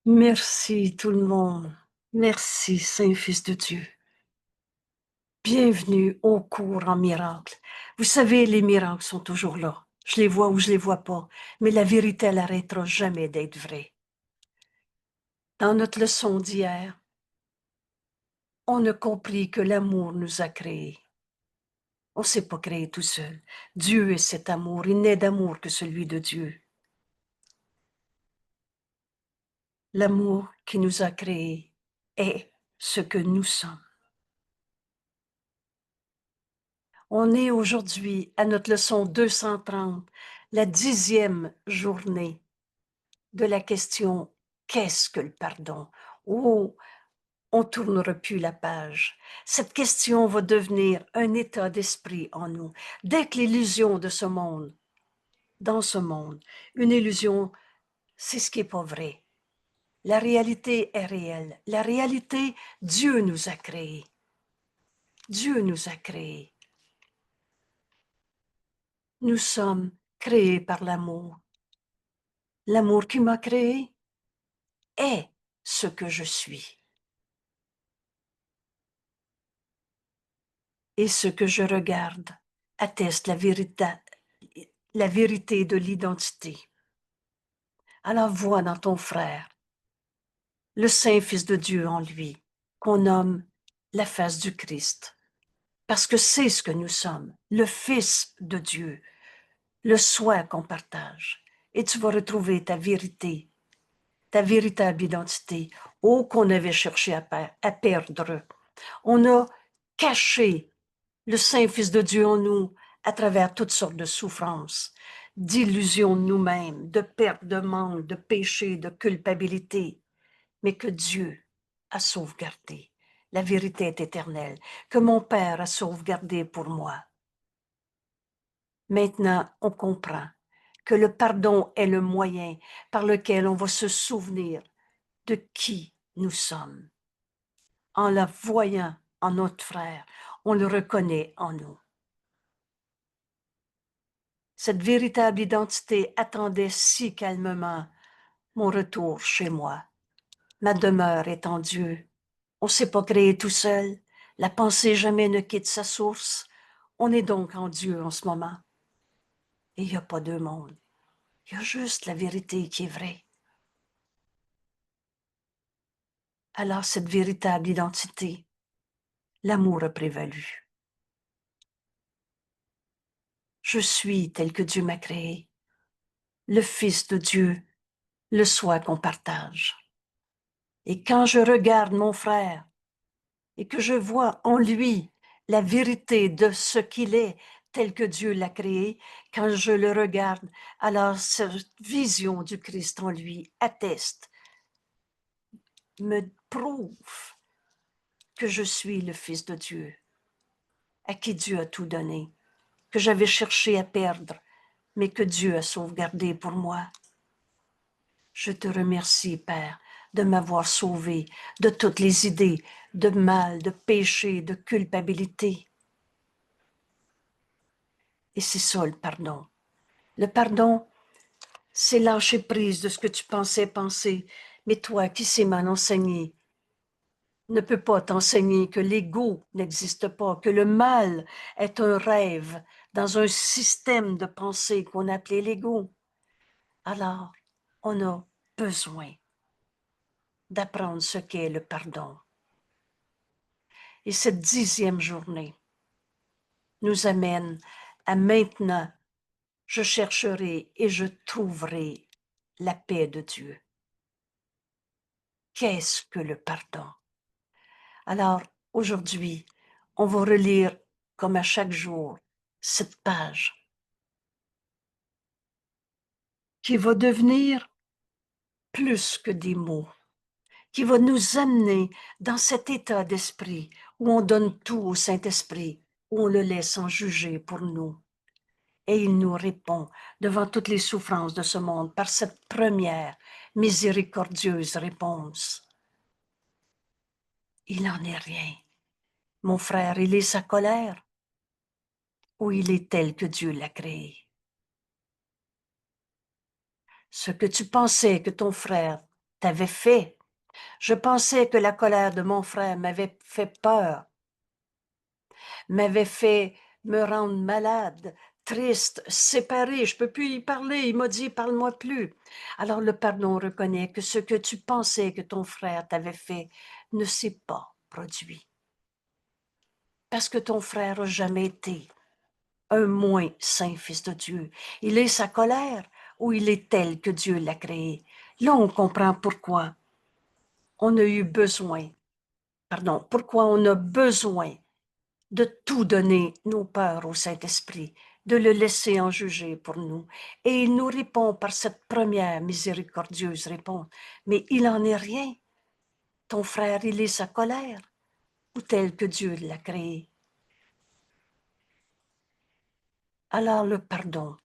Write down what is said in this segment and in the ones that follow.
Merci tout le monde. Merci Saint-Fils de Dieu. Bienvenue au cours en miracle. Vous savez, les miracles sont toujours là. Je les vois ou je les vois pas, mais la vérité, elle n'arrêtera jamais d'être vraie. Dans notre leçon d'hier, on a compris que l'amour nous a créés. On ne s'est pas créé tout seul. Dieu est cet amour. Il n'est d'amour que celui de Dieu. L'amour qui nous a créés est ce que nous sommes. On est aujourd'hui à notre leçon 230, la 10e journée de la question « Qu'est-ce que le pardon ?» Oh, on ne tournera plus la page. Cette question va devenir un état d'esprit en nous. Dès que l'illusion de ce monde, dans ce monde, une illusion, c'est ce qui n'est pas vrai. La réalité est réelle. La réalité, Dieu nous a créés. Dieu nous a créés. Nous sommes créés par l'amour. L'amour qui m'a créé est ce que je suis. Et ce que je regarde atteste la vérité de l'identité. Alors vois dans ton frère le Saint-Fils de Dieu en lui, qu'on nomme la face du Christ. Parce que c'est ce que nous sommes, le Fils de Dieu, le soi qu'on partage. Et tu vas retrouver ta vérité, ta véritable identité, ô qu'on avait cherché à perdre. On a caché le Saint-Fils de Dieu en nous à travers toutes sortes de souffrances, d'illusions de nous-mêmes, de perte, de manque, de péché, de culpabilité, mais que Dieu a sauvegardé. La vérité est éternelle, que mon Père a sauvegardé pour moi. Maintenant, on comprend que le pardon est le moyen par lequel on va se souvenir de qui nous sommes. En la voyant en notre frère, on le reconnaît en nous. Cette véritable identité attendait si calmement mon retour chez moi. Ma demeure est en Dieu. On ne s'est pas créé tout seul. La pensée jamais ne quitte sa source. On est donc en Dieu en ce moment. Et il n'y a pas deux mondes. Il y a juste la vérité qui est vraie. Alors cette véritable identité, l'amour a prévalu. Je suis tel que Dieu m'a créé, le Fils de Dieu, le soi qu'on partage. Et quand je regarde mon frère et que je vois en lui la vérité de ce qu'il est, tel que Dieu l'a créé, quand je le regarde, alors cette vision du Christ en lui atteste, me prouve que je suis le Fils de Dieu, à qui Dieu a tout donné, que j'avais cherché à perdre, mais que Dieu a sauvegardé pour moi. Je te remercie, Père, de m'avoir sauvé de toutes les idées de mal, de péché, de culpabilité. Et c'est ça le pardon. Le pardon, c'est lâcher prise de ce que tu pensais penser, mais toi qui sais mal enseigner, ne peut pas t'enseigner que l'ego n'existe pas, que le mal est un rêve dans un système de pensée qu'on appelait l'ego. Alors, on a besoin d'apprendre ce qu'est le pardon. Et cette 10e journée nous amène à maintenant, je chercherai et je trouverai la paix de Dieu. Qu'est-ce que le pardon? Alors, aujourd'hui, on va relire, comme à chaque jour, cette page qui va devenir plus que des mots, qui va nous amener dans cet état d'esprit où on donne tout au Saint-Esprit, où on le laisse en juger pour nous. Et il nous répond devant toutes les souffrances de ce monde par cette première miséricordieuse réponse. Il n'en est rien. Mon frère, il est sa colère ou il est tel que Dieu l'a créé? Ce que tu pensais que ton frère t'avait fait. Je pensais que la colère de mon frère m'avait fait peur, m'avait fait me rendre malade, triste, séparée. Je peux plus y parler. Il m'a dit, parle-moi plus. Alors le pardon reconnaît que ce que tu pensais que ton frère t'avait fait ne s'est pas produit. Parce que ton frère n'a jamais été un moins saint fils de Dieu. Il est sa colère ou il est tel que Dieu l'a créé. Là, on comprend pourquoi on a eu besoin, pourquoi on a besoin de tout donner nos peurs au Saint-Esprit, de le laisser en juger pour nous. Et il nous répond par cette première miséricordieuse réponse. Mais il n'en est rien. Ton frère, il est sa colère ou tel que Dieu l'a créé. Alors le pardon,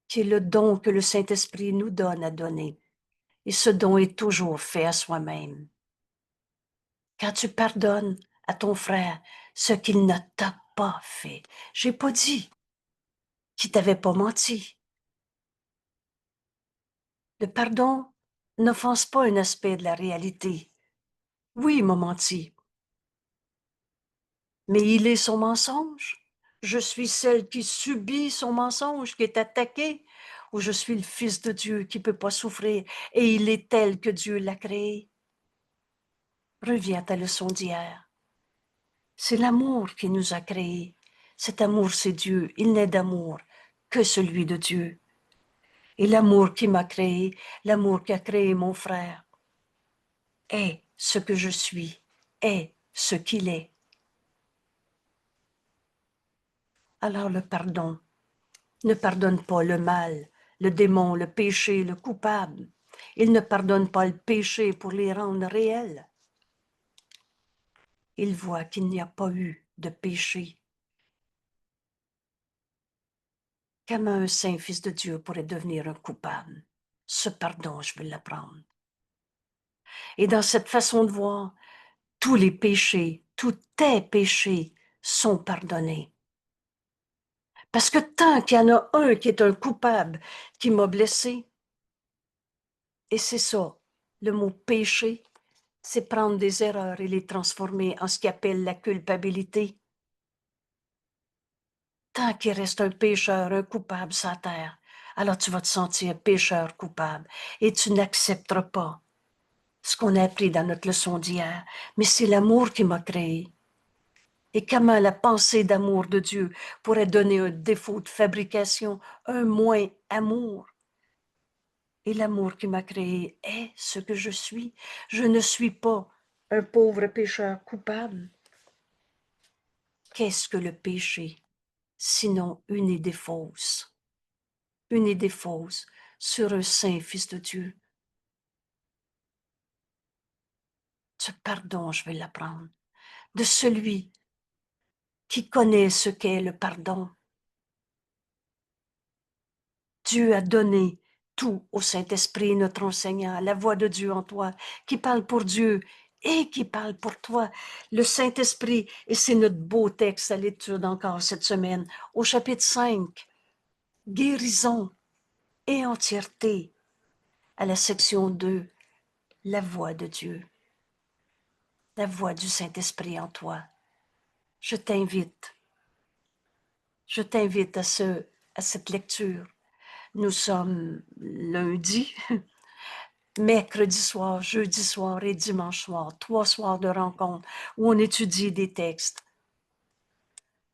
qui est le don que le Saint-Esprit nous donne à donner. Et ce don est toujours fait à soi-même. Quand tu pardonnes à ton frère ce qu'il ne t'a pas fait, j'ai pas dit qu'il t'avait pas menti. Le pardon n'offense pas un aspect de la réalité. Oui, il m'a menti, mais il est son mensonge. Je suis celle qui subit son mensonge, qui est attaquée, ou je suis le Fils de Dieu qui ne peut pas souffrir, et il est tel que Dieu l'a créé. Reviens à ta leçon d'hier. C'est l'amour qui nous a créés. Cet amour, c'est Dieu. Il n'est d'amour que celui de Dieu. Et l'amour qui m'a créé, l'amour qui a créé mon frère, est ce que je suis, est ce qu'il est. Alors le pardon ne pardonne pas le mal, le démon, le péché, le coupable. Il ne pardonne pas le péché pour les rendre réels. Il voit qu'il n'y a pas eu de péché. Comment un saint fils de Dieu pourrait devenir un coupable? Ce pardon, je vais l'apprendre. Et dans cette façon de voir, tous les péchés, tous tes péchés sont pardonnés. Parce que tant qu'il y en a un qui est un coupable, qui m'a blessé, et c'est ça, le mot péché, c'est prendre des erreurs et les transformer en ce qu'on appelle la culpabilité. Tant qu'il reste un pécheur, un coupable sur la terre, alors tu vas te sentir pécheur coupable et tu n'accepteras pas ce qu'on a appris dans notre leçon d'hier. Mais c'est l'amour qui m'a créé. Et comment la pensée d'amour de Dieu pourrait donner un défaut de fabrication, un moins amour? Et l'amour qui m'a créé est ce que je suis. Je ne suis pas un pauvre pécheur coupable. Qu'est-ce que le péché? Sinon une idée fausse. Une idée fausse sur un saint fils de Dieu. Ce pardon, je vais l'apprendre. De celui qui connaît ce qu'est le pardon. Dieu a donné tout au Saint-Esprit, notre enseignant, la voix de Dieu en toi, qui parle pour Dieu et qui parle pour toi. Le Saint-Esprit, et c'est notre beau texte à l'étude encore cette semaine, au chapitre 5, guérison et entièreté, à la section 2, la voix de Dieu, la voix du Saint-Esprit en toi. Je t'invite à cette lecture. Nous sommes lundi, mercredi soir, jeudi soir et dimanche soir, 3 soirs de rencontre où on étudie des textes.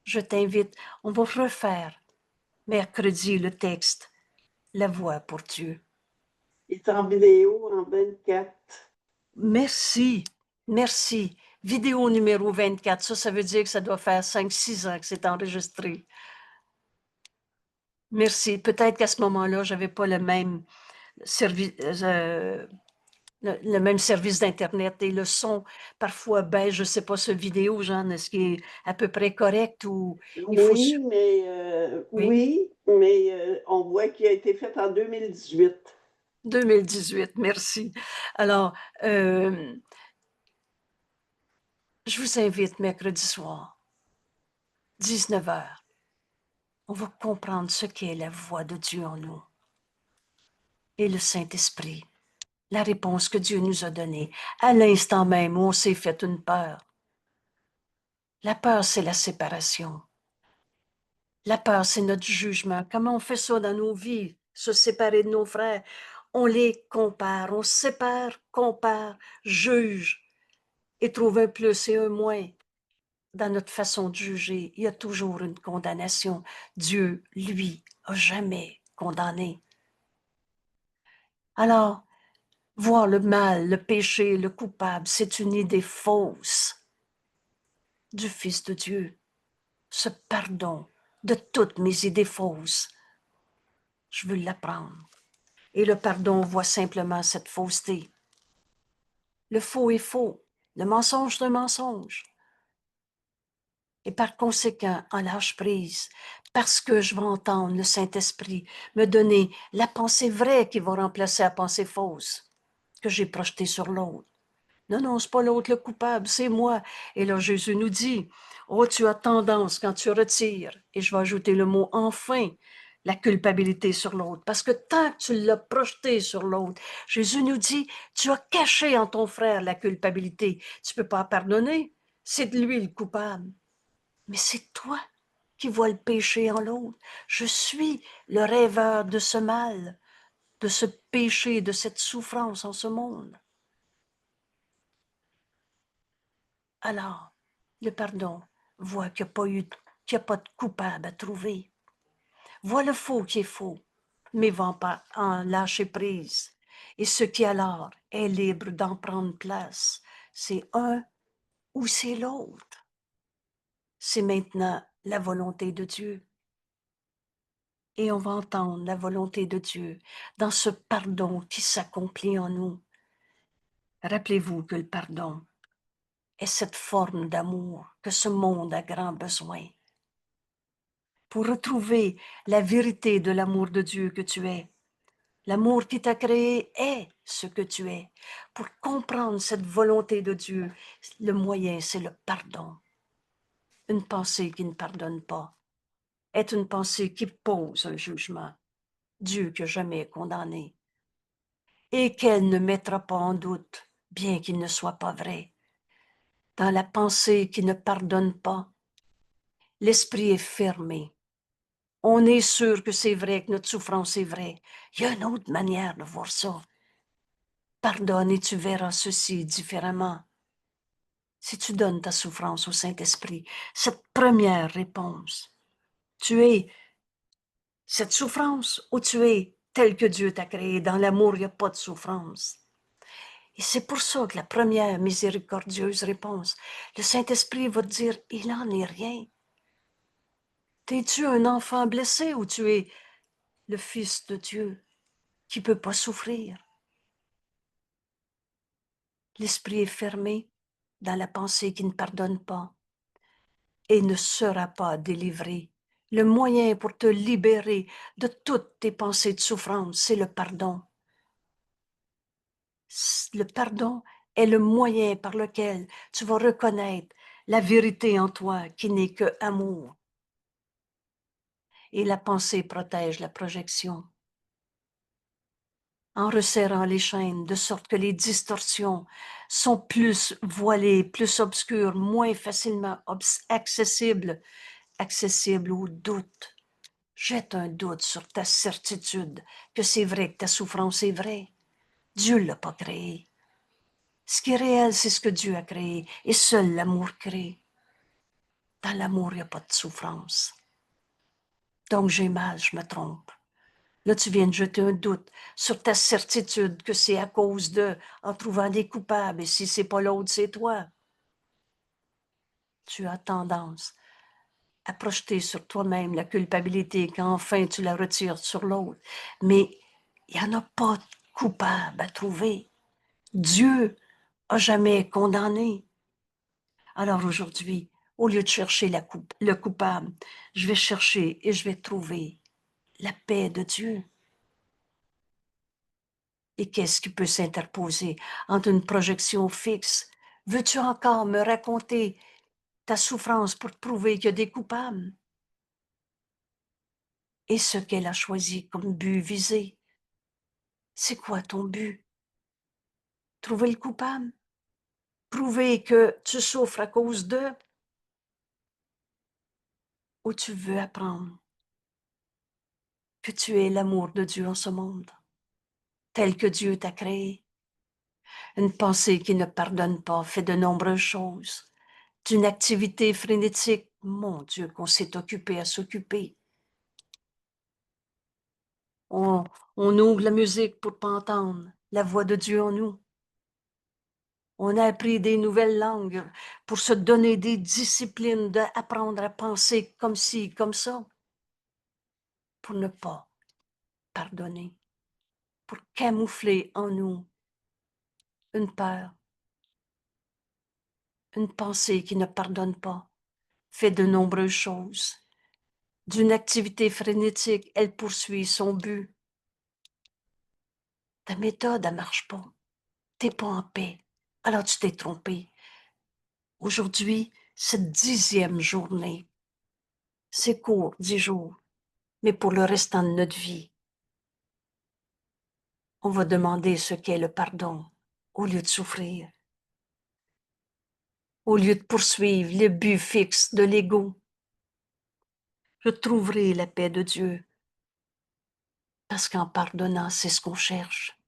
Je t'invite, on va refaire mercredi le texte, la voix pour Dieu. Il est en vidéo en 24. Merci, merci. Vidéo numéro 24, ça veut dire que ça doit faire 5-6 ans que c'est enregistré. Merci. Peut-être qu'à ce moment-là, je n'avais pas le même service. Le même service d'Internet et le son, parfois, ben, je ne sais pas, ce vidéo, Jeanne, est-ce qu'il est à peu près correct ou il faut... Oui, mais Oui, on voit qu'il a été fait en 2018. 2018, merci. Alors, je vous invite mercredi soir, 19h. On va comprendre ce qu'est la voix de Dieu en nous et le Saint-Esprit. la réponse que Dieu nous a donnée, à l'instant même où on s'est fait une peur. La peur, c'est la séparation. La peur, c'est notre jugement. Comment on fait ça dans nos vies, se séparer de nos frères? On les compare, on sépare, compare, juge et trouve un plus et un moins. Dans notre façon de juger, il y a toujours une condamnation. Dieu, lui, a jamais condamné. Alors, voir le mal, le péché, le coupable, c'est une idée fausse du Fils de Dieu. Ce pardon de toutes mes idées fausses, je veux l'apprendre. Et le pardon voit simplement cette fausseté. Le faux est faux, le mensonge est un mensonge. Et par conséquent, en lâche prise, parce que je vais entendre le Saint-Esprit me donner la pensée vraie qui va remplacer la pensée fausse que j'ai projetée sur l'autre. Non, non, c'est pas l'autre le coupable, c'est moi. Et là, Jésus nous dit, oh, tu as tendance quand tu retires, et je vais ajouter le mot enfin, la culpabilité sur l'autre. Parce que tant que tu l'as projeté sur l'autre, Jésus nous dit, tu as caché en ton frère la culpabilité. Tu peux pas pardonner. C'est de lui le coupable. Mais c'est toi qui vois le péché en l'autre. Je suis le rêveur de ce mal, de ce péché, de cette souffrance en ce monde. Alors, le pardon voit qu'il n'y a pas de coupable à trouver. Voit le faux qui est faux, mais va pas en lâcher prise. Et ce qui alors est libre d'en prendre place, c'est un ou c'est l'autre. C'est maintenant la volonté de Dieu. Et on va entendre la volonté de Dieu dans ce pardon qui s'accomplit en nous. Rappelez-vous que le pardon est cette forme d'amour que ce monde a grand besoin. Pour retrouver la vérité de l'amour de Dieu que tu es. L'amour qui t'a créé est ce que tu es. Pour comprendre cette volonté de Dieu, le moyen, c'est le pardon. Une pensée qui ne pardonne pas est une pensée qui pose un jugement. Dieu que jamais condamné. Et qu'elle ne mettra pas en doute, bien qu'il ne soit pas vrai. Dans la pensée qui ne pardonne pas, l'esprit est fermé. On est sûr que c'est vrai, que notre souffrance est vraie. Il y a une autre manière de voir ça. Pardonne et tu verras ceci différemment. Si tu donnes ta souffrance au Saint-Esprit, cette première réponse, tu es cette souffrance ou tu es tel que Dieu t'a créé. Dans l'amour, il n'y a pas de souffrance. Et c'est pour ça que la première miséricordieuse réponse, le Saint-Esprit va te dire, il n'en est rien. T'es-tu un enfant blessé ou tu es le Fils de Dieu qui ne peut pas souffrir? L'esprit est fermé dans la pensée qui ne pardonne pas et ne sera pas délivré. Le moyen pour te libérer de toutes tes pensées de souffrance, c'est le pardon. Le pardon est le moyen par lequel tu vas reconnaître la vérité en toi qui n'est que amour. Et la pensée protège la projection. En resserrant les chaînes de sorte que les distorsions sont plus voilées, plus obscures, moins facilement accessibles au doute. Jette un doute sur ta certitude que c'est vrai que ta souffrance est vraie. Dieu ne l'a pas créée. Ce qui est réel, c'est ce que Dieu a créé et seul l'amour crée. Dans l'amour, il n'y a pas de souffrance. Donc j'ai mal, je me trompe. Là, tu viens de jeter un doute sur ta certitude que c'est à cause de, en trouvant des coupables, et si c'est pas l'autre, c'est toi. Tu as tendance à projeter sur toi-même la culpabilité quand enfin tu la retires sur l'autre. Mais il n'y en a pas de coupable à trouver. Dieu a jamais condamné. Alors aujourd'hui, au lieu de chercher le coupable, je vais chercher et je vais trouver la paix de Dieu. Et qu'est-ce qui peut s'interposer entre une projection fixe? Veux-tu encore me raconter ta souffrance pour te prouver qu'il y a des coupables? Et ce qu'elle a choisi comme but visé? C'est quoi ton but? trouver le coupable, prouver que tu souffres à cause d'eux, ou tu veux apprendre que tu es l'amour de Dieu en ce monde, tel que Dieu t'a créé. Une pensée qui ne pardonne pas fait de nombreuses choses, d'une activité frénétique, mon Dieu, qu'on s'est occupé à s'occuper. On, on ouvre la musique pour pas entendre la voix de Dieu en nous. On a appris des nouvelles langues pour se donner des disciplines d'apprendre à penser comme ci, comme ça, pour ne pas pardonner, pour camoufler en nous une peur, une pensée qui ne pardonne pas, fait de nombreuses choses. D'une activité frénétique, elle poursuit son but. Ta méthode, elle marche pas. T'es pas en paix. Alors tu t'es trompé. Aujourd'hui, cette 10e journée, c'est court, 10 jours, mais pour le restant de notre vie, on va demander ce qu'est le pardon au lieu de souffrir, au lieu de poursuivre le but fixe de l'ego. Je trouverai la paix de Dieu, parce qu'en pardonnant, c'est ce qu'on cherche.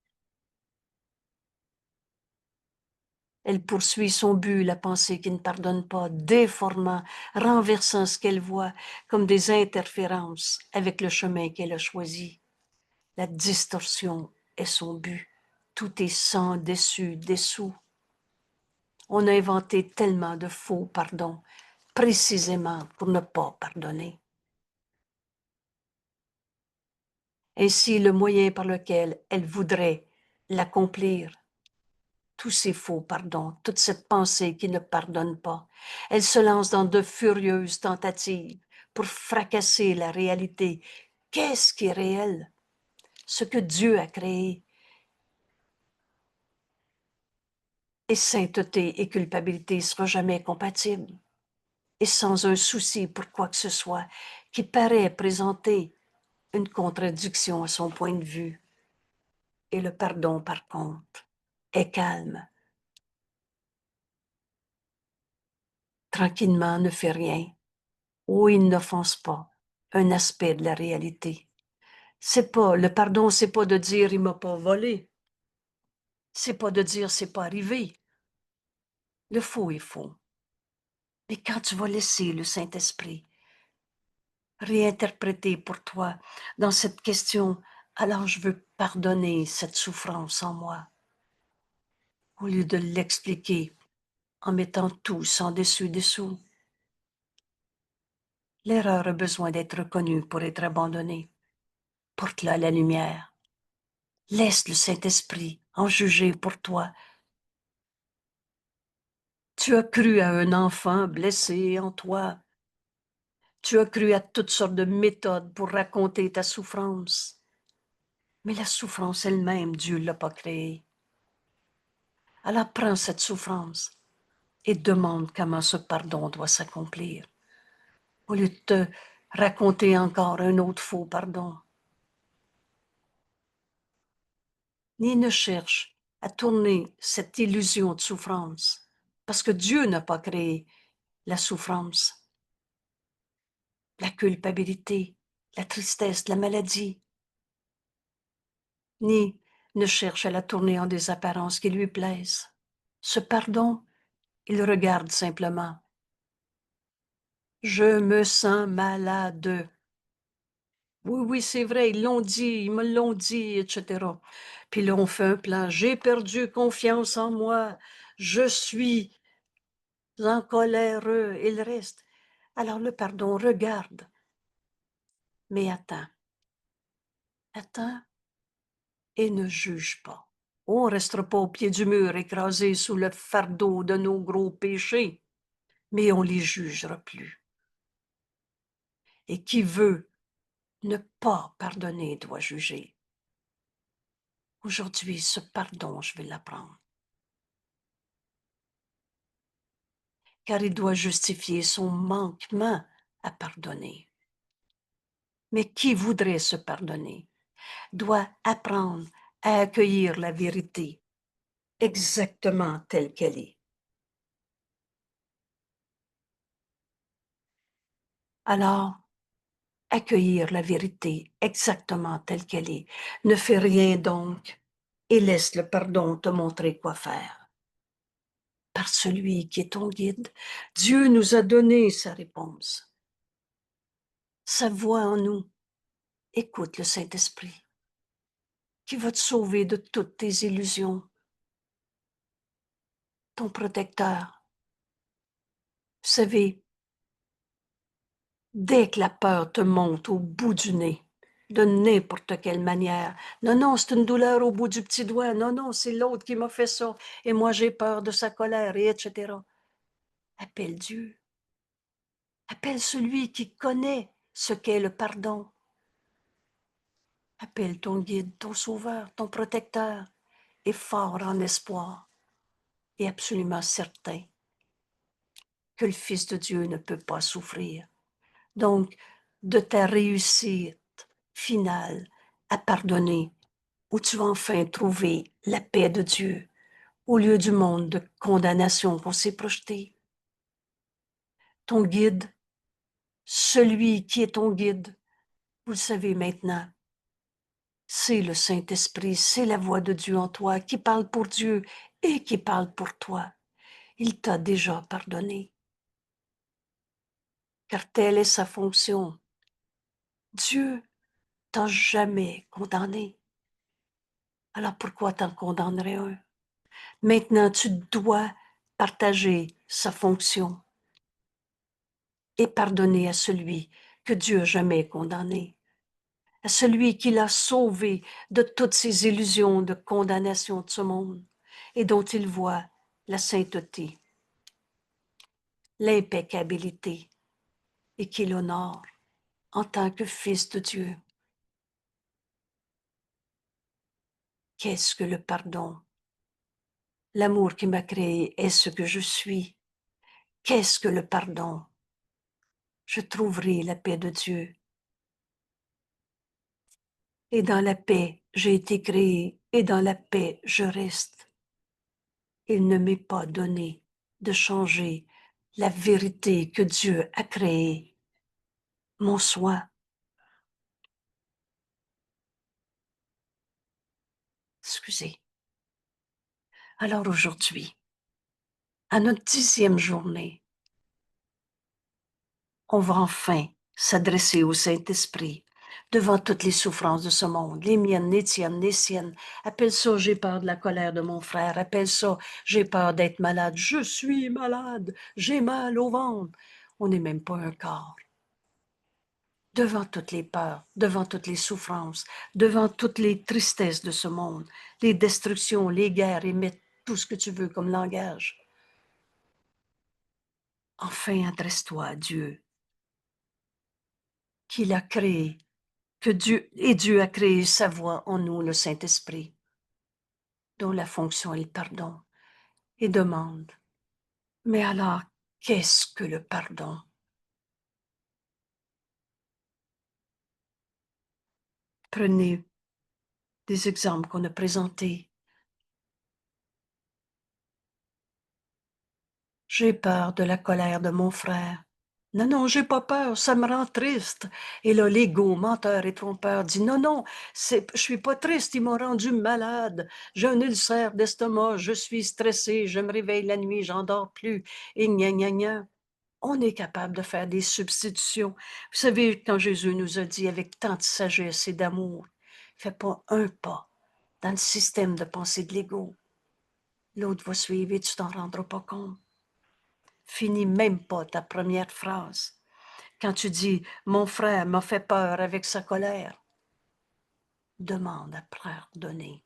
Elle poursuit son but, la pensée qui ne pardonne pas, déformant, renversant ce qu'elle voit comme des interférences avec le chemin qu'elle a choisi. La distorsion est son but. Tout est sans, déçu, dessous. On a inventé tellement de faux pardons, précisément pour ne pas pardonner. Ainsi, le moyen par lequel elle voudrait l'accomplir, tous ces faux pardons, toute cette pensée qui ne pardonne pas, elle se lance dans de furieuses tentatives pour fracasser la réalité. Qu'est-ce qui est réel? Ce que Dieu a créé. Et sainteté et culpabilité ne seront jamais compatibles. Et sans un souci pour quoi que ce soit qui paraît présenter une contradiction à son point de vue. Et le pardon, par contre, est calme. Tranquillement, ne fait rien. Ou il n'offense pas un aspect de la réalité. C'est pas, le pardon, c'est pas de dire il m'a pas volé. C'est pas de dire c'est pas arrivé. Le faux est faux. Mais quand tu vas laisser le Saint-Esprit réinterpréter pour toi dans cette question, alors je veux pardonner cette souffrance en moi, au lieu de l'expliquer en mettant tout sans dessus-dessous. L'erreur a besoin d'être reconnue pour être abandonnée. Porte-la à la lumière. Laisse le Saint-Esprit en juger pour toi. Tu as cru à un enfant blessé en toi. Tu as cru à toutes sortes de méthodes pour raconter ta souffrance. Mais la souffrance elle-même, Dieu ne l'a pas créée. Alors prends cette souffrance et demande comment ce pardon doit s'accomplir, au lieu de te raconter encore un autre faux pardon. Ni ne cherche à tourner cette illusion de souffrance, parce que Dieu n'a pas créé la souffrance, la culpabilité, la tristesse, la maladie. Ni ne cherche à la tourner en des apparences qui lui plaisent. Ce pardon, il regarde simplement. Je me sens malade. Oui, oui, c'est vrai, ils l'ont dit, ils me l'ont dit, etc. Puis là, on fait un plan. J'ai perdu confiance en moi. Je suis en colère. Il reste. Alors le pardon regarde. Mais attends. Attends et ne juge pas. On ne restera pas au pied du mur écrasé sous le fardeau de nos gros péchés, mais on les jugera plus. Et qui veut ne pas pardonner doit juger. Aujourd'hui, ce pardon, je vais l'apprendre. Car il doit justifier son manquement à pardonner. Mais qui voudrait se pardonner doit apprendre à accueillir la vérité exactement telle qu'elle est. Alors, accueillir la vérité exactement telle qu'elle est. Ne fais rien donc et laisse le pardon te montrer quoi faire. Par celui qui est ton guide, Dieu nous a donné sa réponse. Sa voix en nous. Écoute le Saint-Esprit qui va te sauver de toutes tes illusions. Ton protecteur. Vous savez, dès que la peur te monte au bout du nez, de n'importe quelle manière, non, non, c'est une douleur au bout du petit doigt, non, non, c'est l'autre qui m'a fait ça, et moi j'ai peur de sa colère, et etc. Appelle Dieu. Appelle celui qui connaît ce qu'est le pardon. Appelle ton guide, ton sauveur, ton protecteur, et fort en espoir, et absolument certain que le Fils de Dieu ne peut pas souffrir. Donc, de ta réussite finale à pardonner, où tu vas enfin trouver la paix de Dieu au lieu du monde de condamnation qu'on s'est projeté. Ton guide, celui qui est ton guide, vous le savez maintenant, c'est le Saint-Esprit, c'est la voix de Dieu en toi qui parle pour Dieu et qui parle pour toi. Il t'a déjà pardonné, car telle est sa fonction. Dieu t'a jamais condamné. Alors pourquoi t'en condamnerais un? Maintenant, tu dois partager sa fonction et pardonner à celui que Dieu a jamais condamné, à celui qui l'a sauvé de toutes ces illusions de condamnation de ce monde et dont il voit la sainteté, l'impeccabilité et qui l'honore en tant que fils de Dieu. Qu'est-ce que le pardon? L'amour qui m'a créé est ce que je suis. Qu'est-ce que le pardon? Je trouverai la paix de Dieu. Et dans la paix, j'ai été créé, et dans la paix, je reste. Il ne m'est pas donné de changer la vérité que Dieu a créée, mon soi. Excusez. Alors aujourd'hui, à notre 10e journée, on va enfin s'adresser au Saint-Esprit devant toutes les souffrances de ce monde, les miennes, les tiennes, les siennes. Appelle ça, j'ai peur de la colère de mon frère. Appelle ça, j'ai peur d'être malade. Je suis malade, j'ai mal au ventre. On n'est même pas un corps. Devant toutes les peurs, devant toutes les souffrances, devant toutes les tristesses de ce monde, les destructions, les guerres, et mettre tout ce que tu veux comme langage. Enfin, adresse-toi à Dieu, qui l'a créé, que Dieu a créé sa voix en nous, le Saint-Esprit, dont la fonction est le pardon, et demande, mais alors, qu'est-ce que le pardon? Prenez des exemples qu'on a présentés. J'ai peur de la colère de mon frère. Non, non, j'ai pas peur, ça me rend triste. Et là, l'ego, menteur et trompeur, dit non, non, je suis pas triste, ils m'ont rendu malade. J'ai un ulcère d'estomac, je suis stressé, je me réveille la nuit, j'en dors plus. Et gna, gna, gna. On est capable de faire des substitutions. Vous savez, quand Jésus nous a dit avec tant de sagesse et d'amour, fais pas un pas dans le système de pensée de l'ego. L'autre va suivre et tu t'en rendras pas compte. Finis même pas ta première phrase. Quand tu dis « Mon frère m'a fait peur avec sa colère », demande à pardonner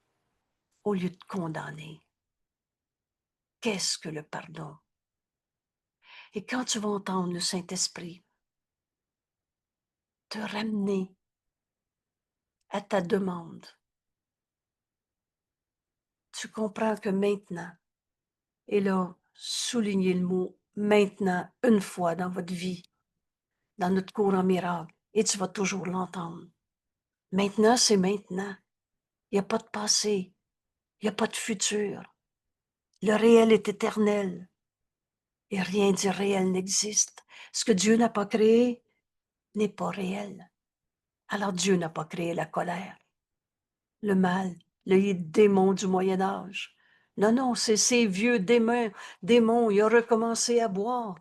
au lieu de condamner. Qu'est-ce que le pardon? Et quand tu vas entendre le Saint-Esprit te ramener à ta demande, tu comprends que maintenant, et là, soulignez le mot « maintenant » une fois dans votre vie, dans notre cours en miracle, et tu vas toujours l'entendre. Maintenant, c'est maintenant. Il n'y a pas de passé. Il n'y a pas de futur. Le réel est éternel et rien d'irréel n'existe. Ce que Dieu n'a pas créé n'est pas réel. Alors Dieu n'a pas créé la colère, le mal, le démon du Moyen Âge. Non, non, c'est ces vieux démons, il a recommencé à boire.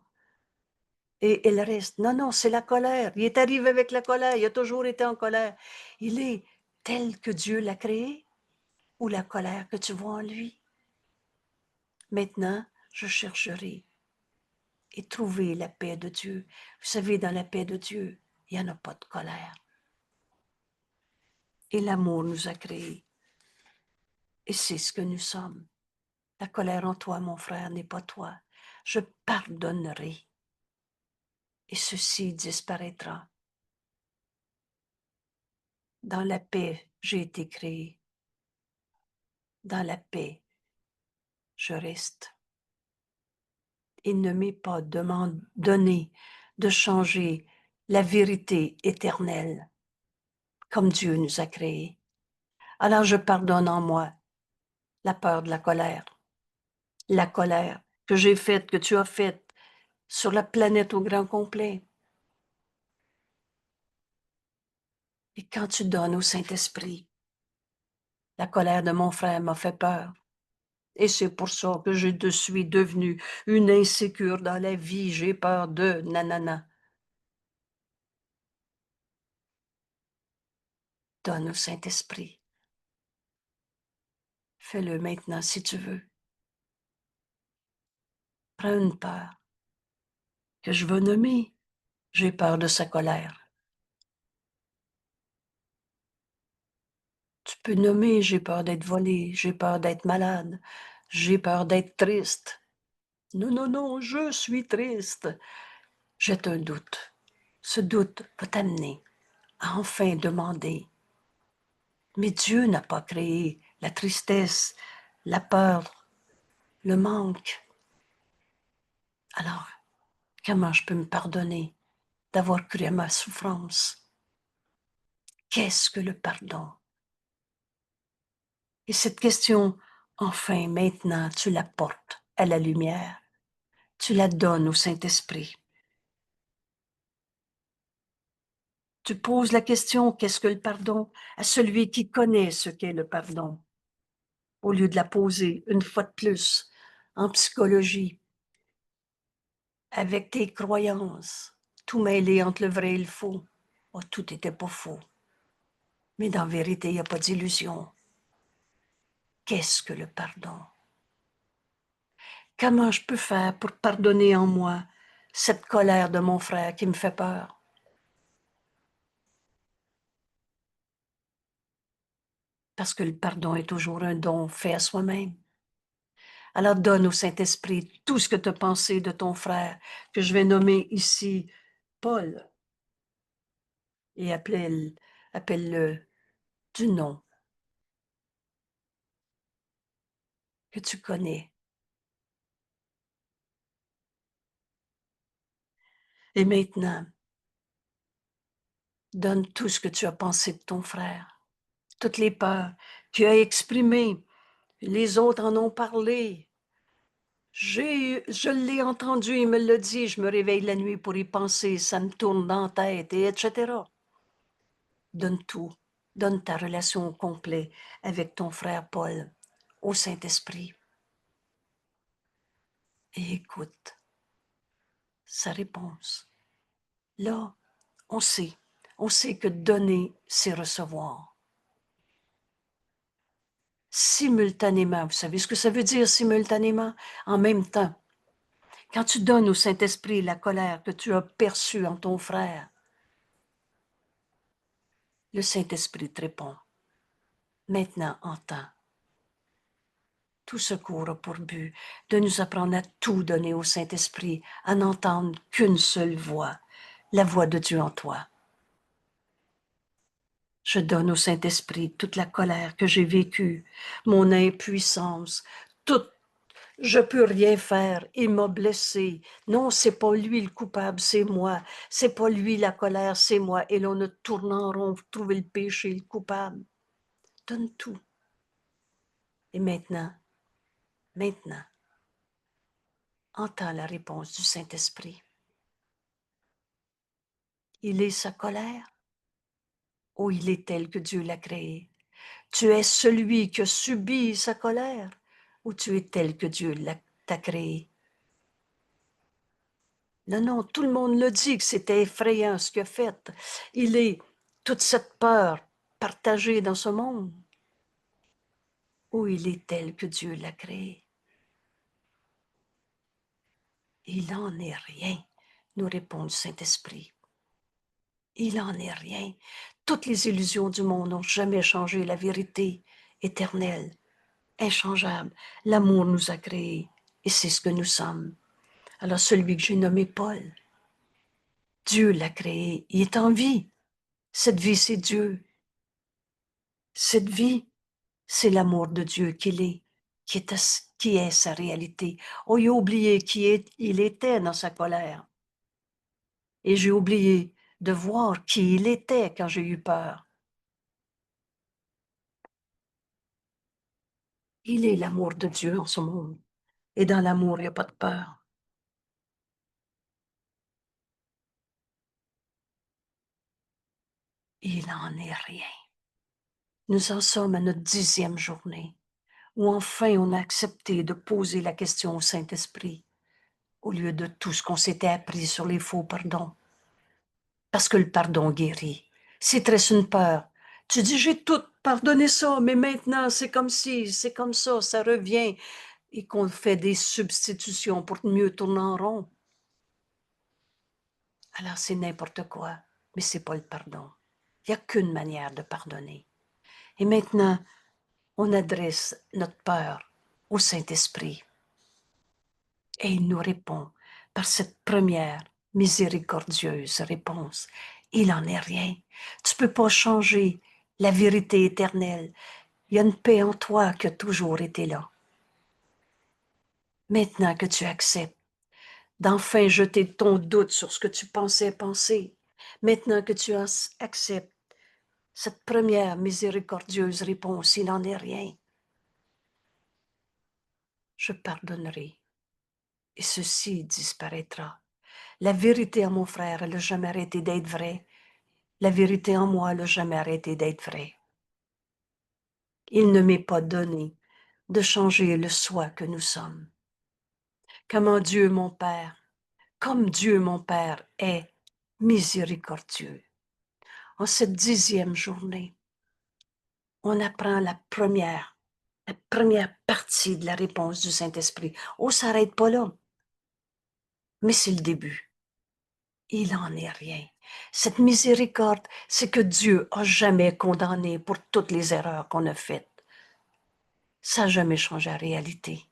Et il reste. Non, non, c'est la colère. Il est arrivé avec la colère, il a toujours été en colère. Il est tel que Dieu l'a créé ou la colère que tu vois en lui. Maintenant, je chercherai et trouver la paix de Dieu. Vous savez, dans la paix de Dieu, il n'y en a pas de colère. Et l'amour nous a créés. Et c'est ce que nous sommes. La colère en toi, mon frère, n'est pas toi. Je pardonnerai. Et ceci disparaîtra. Dans la paix, j'ai été créé. Dans la paix, je reste. Il ne m'est pas donné de changer la vérité éternelle comme Dieu nous a créés. Alors je pardonne en moi la peur de la colère que j'ai faite, que tu as faite sur la planète au grand complet. Et quand tu donnes au Saint-Esprit, la colère de mon frère m'a fait peur. Et c'est pour ça que je suis devenue une insécure dans la vie. J'ai peur de nanana. Donne au Saint-Esprit. Fais-le maintenant si tu veux. Prends une peur que je veux nommer. J'ai peur de sa colère. Tu peux nommer, j'ai peur d'être volé, j'ai peur d'être malade, j'ai peur d'être triste. Non, non, non, je suis triste. Jette un doute. Ce doute va t'amener à enfin demander. Mais Dieu n'a pas créé la tristesse, la peur, le manque. Alors, comment je peux me pardonner d'avoir cru à ma souffrance? Qu'est-ce que le pardon? Et cette question, enfin, maintenant, tu la portes à la lumière. Tu la donnes au Saint-Esprit. Tu poses la question, qu'est-ce que le pardon? À celui qui connaît ce qu'est le pardon. Au lieu de la poser une fois de plus en psychologie, avec tes croyances, tout mêlé entre le vrai et le faux. Oh, tout n'était pas faux. Mais dans la vérité, il n'y a pas d'illusion. Qu'est-ce que le pardon? Comment je peux faire pour pardonner en moi cette colère de mon frère qui me fait peur? Parce que le pardon est toujours un don fait à soi-même. Alors donne au Saint-Esprit tout ce que tu as pensé de ton frère, que je vais nommer ici Paul, et appelle-le du nom que tu connais. Et maintenant, donne tout ce que tu as pensé de ton frère, toutes les peurs que tu as exprimées, les autres en ont parlé. Je l'ai entendu, il me l'a dit, je me réveille la nuit pour y penser, ça me tourne dans la tête, et etc. Donne tout, donne ta relation au complet avec ton frère Paul, au Saint-Esprit, et écoute sa réponse. Là, on sait que donner, c'est recevoir. Simultanément, vous savez ce que ça veut dire simultanément? En même temps, quand tu donnes au Saint-Esprit la colère que tu as perçue en ton frère, le Saint-Esprit te répond. Maintenant, entends. Tout secours a pour but de nous apprendre à tout donner au Saint-Esprit, à n'entendre qu'une seule voix, la voix de Dieu en toi. Je donne au Saint-Esprit toute la colère que j'ai vécue, mon impuissance, tout. Je peux rien faire, il m'a blessé. Non, c'est pas lui le coupable, c'est moi. C'est pas lui la colère, c'est moi. Et l'on ne tourne en rond pour trouver le péché, le coupable. Donne tout. Et maintenant, entends la réponse du Saint-Esprit. Il est sa colère ou il est tel que Dieu l'a créé? Tu es celui qui a subi sa colère ou tu es tel que Dieu t'a créé? Non, non, tout le monde le dit que c'était effrayant ce qu'il a fait. Il est toute cette peur partagée dans ce monde ou il est tel que Dieu l'a créé? Il n'en est rien, nous répond le Saint-Esprit. Il n'en est rien. Toutes les illusions du monde n'ont jamais changé la vérité éternelle, inchangeable. L'amour nous a créés et c'est ce que nous sommes. Alors celui que j'ai nommé Paul, Dieu l'a créé, il est en vie. Cette vie, c'est Dieu. Cette vie, c'est l'amour de Dieu qu'il est, qui est sa réalité. Oh, il a oublié il était dans sa colère. Et j'ai oublié de voir qui il était quand j'ai eu peur. Il est l'amour de Dieu en ce monde. Et dans l'amour, il n'y a pas de peur. Il n'en est rien. Nous en sommes à notre 10e journée, où enfin on a accepté de poser la question au Saint-Esprit, au lieu de tout ce qu'on s'était appris sur les faux pardons. Parce que le pardon guérit. C'est très une peur. Tu dis, j'ai tout pardonné ça, mais maintenant c'est comme si, c'est comme ça revient. Et qu'on fait des substitutions pour mieux tourner en rond. Alors c'est n'importe quoi, mais c'est pas le pardon. Il n'y a qu'une manière de pardonner. Et maintenant, on adresse notre peur au Saint-Esprit. Et il nous répond par cette première miséricordieuse réponse. Il n'en est rien. Tu ne peux pas changer la vérité éternelle. Il y a une paix en toi qui a toujours été là. Maintenant que tu acceptes d'enfin jeter ton doute sur ce que tu pensais penser, maintenant que tu acceptes cette première miséricordieuse réponse, il n'en est rien. Je pardonnerai et ceci disparaîtra. La vérité en mon frère, elle n'a jamais arrêté d'être vraie. La vérité en moi, elle n'a jamais arrêté d'être vraie. Il ne m'est pas donné de changer le soi que nous sommes. Comment Dieu, mon Père, comme Dieu, mon Père, est miséricordieux. En cette 10e journée, on apprend la première partie de la réponse du Saint-Esprit. Oh, ça n'arrête pas là. Mais c'est le début. Il n'en est rien. Cette miséricorde, c'est que Dieu a jamais condamné pour toutes les erreurs qu'on a faites. Ça n'a jamais changé la réalité.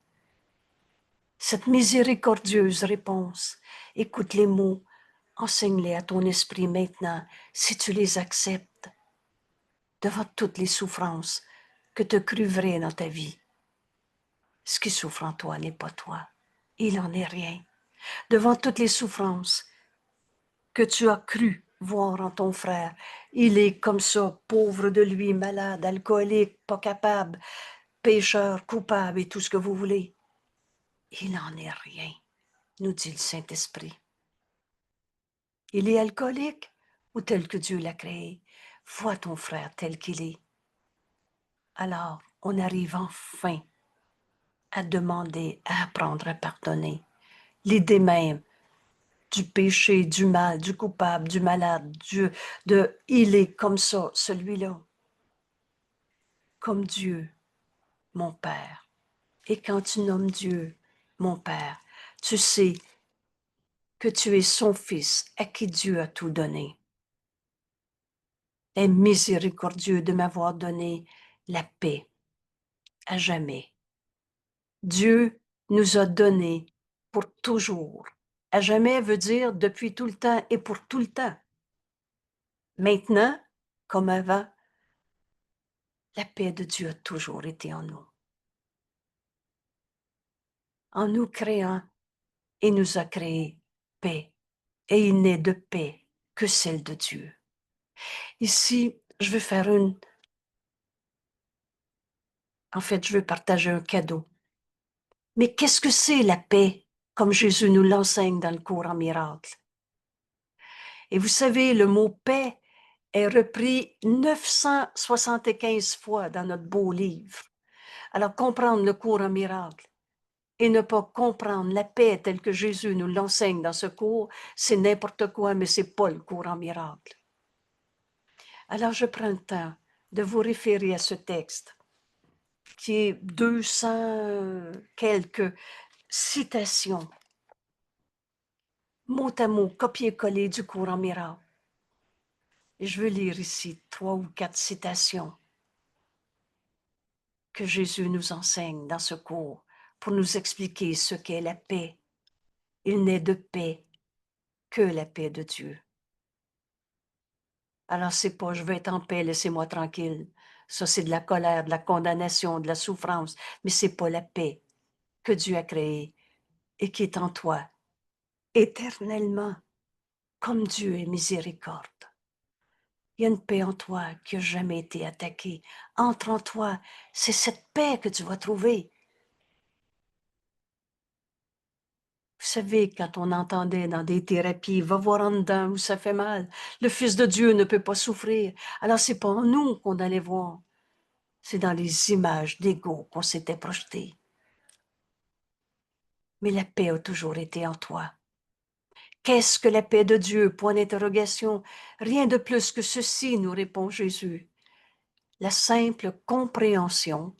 Cette miséricordieuse réponse, écoute les mots, enseigne-les à ton esprit maintenant, si tu les acceptes, devant toutes les souffrances que tu as cru vraies dans ta vie. Ce qui souffre en toi n'est pas toi. Il n'en est rien. Devant toutes les souffrances que tu as cru voir en ton frère, il est comme ça, pauvre de lui, malade, alcoolique, pas capable, pécheur, coupable et tout ce que vous voulez. Il n'en est rien, nous dit le Saint-Esprit. Il est alcoolique ou tel que Dieu l'a créé? Vois ton frère tel qu'il est. Alors, on arrive enfin à demander, à apprendre à pardonner. L'idée même du péché, du mal, du coupable, du malade, il est comme ça, celui-là, comme Dieu, mon Père. Et quand tu nommes Dieu, mon Père, tu sais que tu es son Fils à qui Dieu a tout donné. Est miséricordieux de m'avoir donné la paix à jamais. Dieu nous a donné pour toujours. À jamais veut dire depuis tout le temps et pour tout le temps. Maintenant, comme avant, la paix de Dieu a toujours été en nous. En nous créant, il nous a créé paix. Et il n'est de paix que celle de Dieu. Ici, je veux faire je veux partager un cadeau. Mais qu'est-ce que c'est la paix? comme Jésus nous l'enseigne dans le cours en miracle. Et vous savez, le mot paix est repris 975 fois dans notre beau livre. Alors, comprendre le cours en miracle et ne pas comprendre la paix telle que Jésus nous l'enseigne dans ce cours, c'est n'importe quoi, mais c'est pas le cours en miracle. Alors, je prends le temps de vous référer à ce texte qui est 200 quelques citations, mot à mot, copier-coller du cours en miracle. Et je veux lire ici 3 ou 4 citations que Jésus nous enseigne dans ce cours pour nous expliquer ce qu'est la paix. Il n'est de paix que la paix de Dieu. Alors c'est pas je veux être en paix, laissez-moi tranquille. Ça c'est de la colère, de la condamnation, de la souffrance, mais c'est pas la paix que Dieu a créée et qui est en toi éternellement, comme Dieu est miséricorde. Il y a une paix en toi qui n'a jamais été attaquée. Entre en toi, c'est cette paix que tu vas trouver. Vous savez, quand on entendait dans des thérapies, va voir en dedans où ça fait mal. Le Fils de Dieu ne peut pas souffrir. Alors, c'est pas en nous qu'on allait voir. C'est dans les images d'ego qu'on s'était projeté. Mais la paix a toujours été en toi. Qu'est-ce que la paix de Dieu? Point d'interrogation. Rien de plus que ceci, nous répond Jésus. La simple compréhension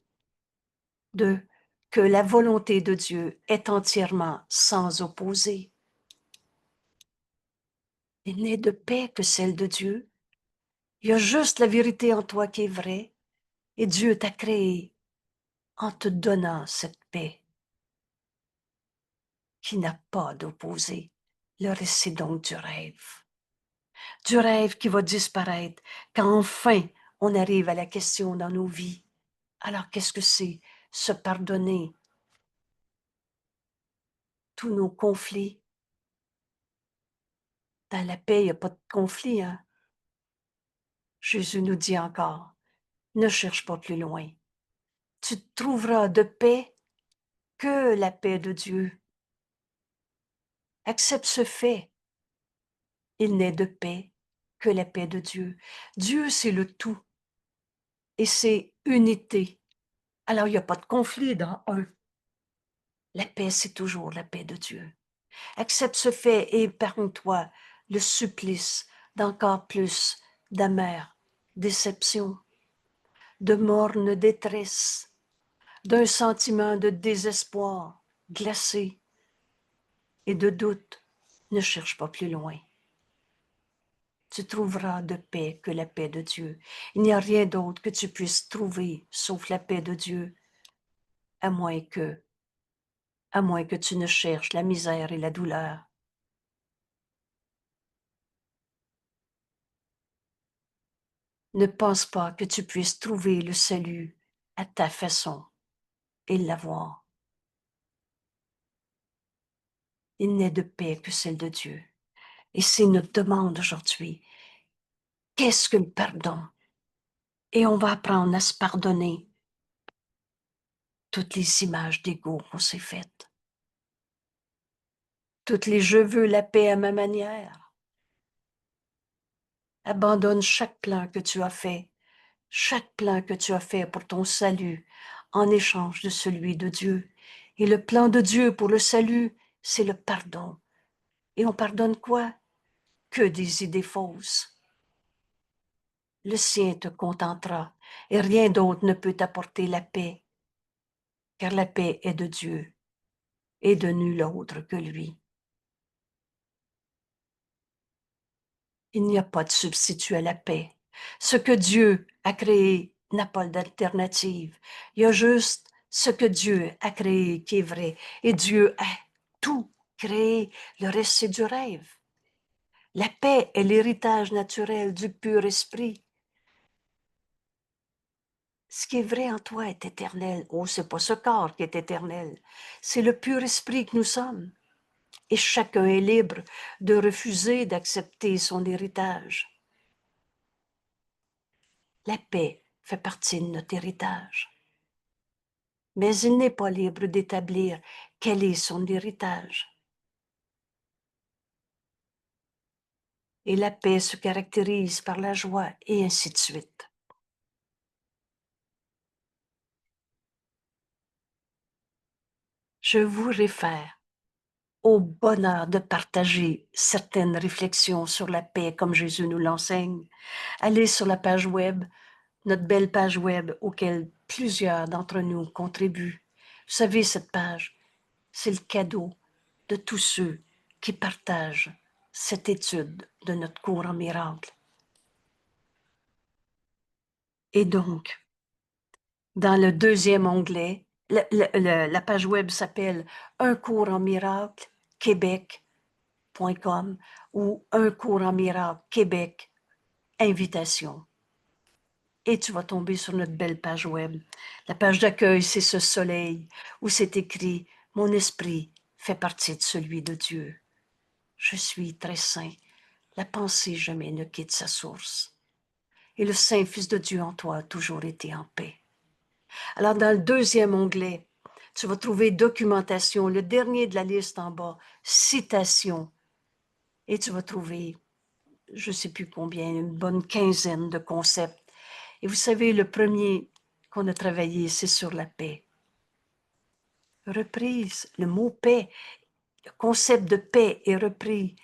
de que la volonté de Dieu est entièrement sans opposé. Il n'est de paix que celle de Dieu. Il y a juste la vérité en toi qui est vraie, et Dieu t'a créé en te donnant cette paix qui n'a pas d'opposé. Le reste, c'est donc du rêve. Du rêve qui va disparaître quand enfin on arrive à la question dans nos vies. Alors, qu'est-ce que c'est? Se pardonner tous nos conflits. Dans la paix, il n'y a pas de conflit, hein? Jésus nous dit encore, ne cherche pas plus loin. Tu trouveras de paix que la paix de Dieu. Accepte ce fait. Il n'est de paix que la paix de Dieu. Dieu, c'est le tout et c'est unité. Alors, il n'y a pas de conflit dans un. La paix, c'est toujours la paix de Dieu. Accepte ce fait et épargne-toi le supplice d'encore plus d'amère déception, de morne détresse, d'un sentiment de désespoir glacé et de doute. Ne cherche pas plus loin. Tu trouveras de paix que la paix de Dieu. Il n'y a rien d'autre que tu puisses trouver sauf la paix de Dieu, à moins que tu ne cherches la misère et la douleur. Ne pense pas que tu puisses trouver le salut à ta façon et l'avoir. Il n'est de paix que celle de Dieu. Et c'est notre demande aujourd'hui. Qu'est-ce que le pardon? Et on va apprendre à se pardonner toutes les images d'ego qu'on s'est faites. Toutes les je veux la paix à ma manière. Abandonne chaque plan que tu as fait, chaque plan que tu as fait pour ton salut en échange de celui de Dieu. Et le plan de Dieu pour le salut, c'est le pardon. Et on pardonne quoi? Que des idées fausses. Le sien te contentera et rien d'autre ne peut t'apporter la paix, car la paix est de Dieu et de nul autre que lui. Il n'y a pas de substitut à la paix. Ce que Dieu a créé n'a pas d'alternative. Il y a juste ce que Dieu a créé qui est vrai. Et Dieu a tout créé. Le reste, c'est du rêve. La paix est l'héritage naturel du pur esprit. Ce qui est vrai en toi est éternel. Oh, c'est pas ce corps qui est éternel. C'est le pur esprit que nous sommes. Et chacun est libre de refuser d'accepter son héritage. La paix fait partie de notre héritage. mais il n'est pas libre d'établir quel est son héritage. Et la paix se caractérise par la joie, et ainsi de suite. Je vous réfère au bonheur de partager certaines réflexions sur la paix comme Jésus nous l'enseigne. Allez sur la page web, notre belle page web auquel plusieurs d'entre nous contribuent. Vous savez, cette page, c'est le cadeau de tous ceux qui partagent cette étude de notre cours en miracle. Et donc, dans le deuxième onglet, la page web s'appelle Un cours en miracle, Québec.com ou Un cours en miracle, Québec, invitation. Et tu vas tomber sur notre belle page web. La page d'accueil, c'est ce soleil où c'est écrit « Mon esprit fait partie de celui de Dieu. Je suis très saint. La pensée jamais ne quitte sa source. Et le Saint Fils de Dieu en toi a toujours été en paix. » Alors, dans le deuxième onglet, tu vas trouver documentation, le dernier de la liste en bas, citation. Et tu vas trouver, je ne sais plus combien, une bonne quinzaine de concepts. Et vous savez, le premier qu'on a travaillé, c'est sur la paix. Reprise, le mot paix, le concept de paix est repris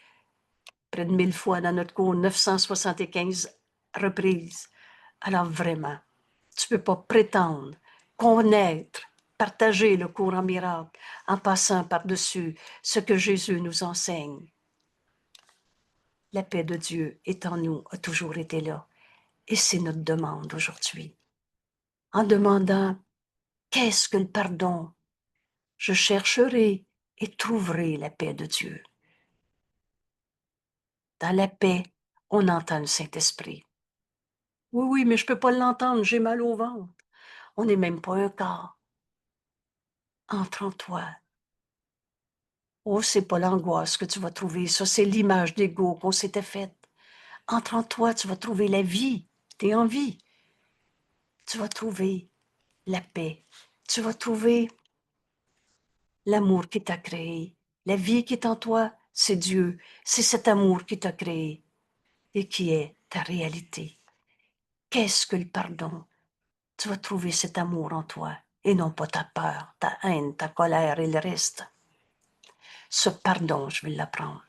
près de 1000 fois dans notre cours, 975 reprises. Alors vraiment, tu ne peux pas prétendre connaître, partager le cours en miracle en passant par-dessus ce que Jésus nous enseigne. La paix de Dieu est en nous, a toujours été là. Et c'est notre demande aujourd'hui. En demandant, qu'est-ce que le pardon? Je chercherai et trouverai la paix de Dieu. Dans la paix, on entend le Saint-Esprit. Oui, oui, mais je ne peux pas l'entendre, j'ai mal au ventre. On n'est même pas un corps. Entre en toi. Oh, c'est pas l'angoisse que tu vas trouver, ça c'est l'image d'ego qu'on s'était faite. Entre en toi, tu vas trouver la vie, tu es en vie. Tu vas trouver la paix. Tu vas trouver l'amour qui t'a créé. La vie qui est en toi, c'est Dieu. C'est cet amour qui t'a créé et qui est ta réalité. Qu'est-ce que le pardon? Tu vas trouver cet amour en toi et non pas ta peur, ta haine, ta colère et le reste. Ce pardon, je vais l'apprendre.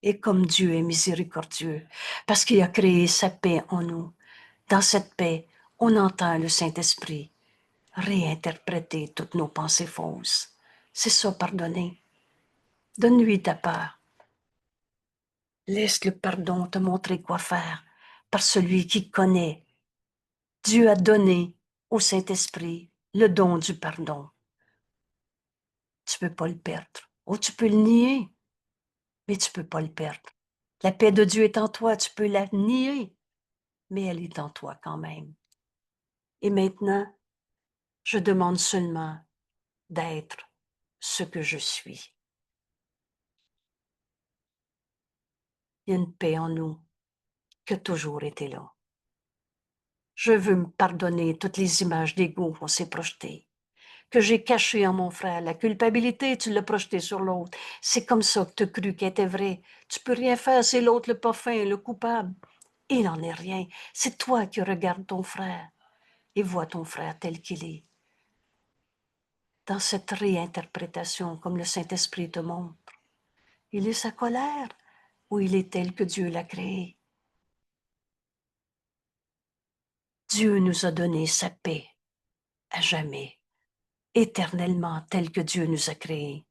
Et comme Dieu est miséricordieux, parce qu'il a créé sa paix en nous, dans cette paix, on entend le Saint-Esprit réinterpréter toutes nos pensées fausses. C'est ça, pardonner. Donne-lui ta peur. Laisse le pardon te montrer quoi faire par celui qui connaît. Dieu a donné au Saint-Esprit le don du pardon. Tu ne peux pas le perdre. Ou tu peux le nier, mais tu ne peux pas le perdre. La paix de Dieu est en toi, tu peux la nier, mais elle est en toi quand même. Et maintenant, je demande seulement d'être ce que je suis. Il y a une paix en nous qui a toujours été là. Je veux me pardonner toutes les images d'ego qu'on s'est projetées, que j'ai cachées en mon frère. La culpabilité, tu l'as projetée sur l'autre. C'est comme ça que tu as cru qu'elle était vraie. Tu peux rien faire, c'est l'autre le pas fin, le coupable. Il n'en est rien. C'est toi qui regardes ton frère et vois ton frère tel qu'il est. Dans cette réinterprétation, comme le Saint-Esprit te montre, il est sa colère ou il est tel que Dieu l'a créé. Dieu nous a donné sa paix à jamais, éternellement, tel que Dieu nous a créés.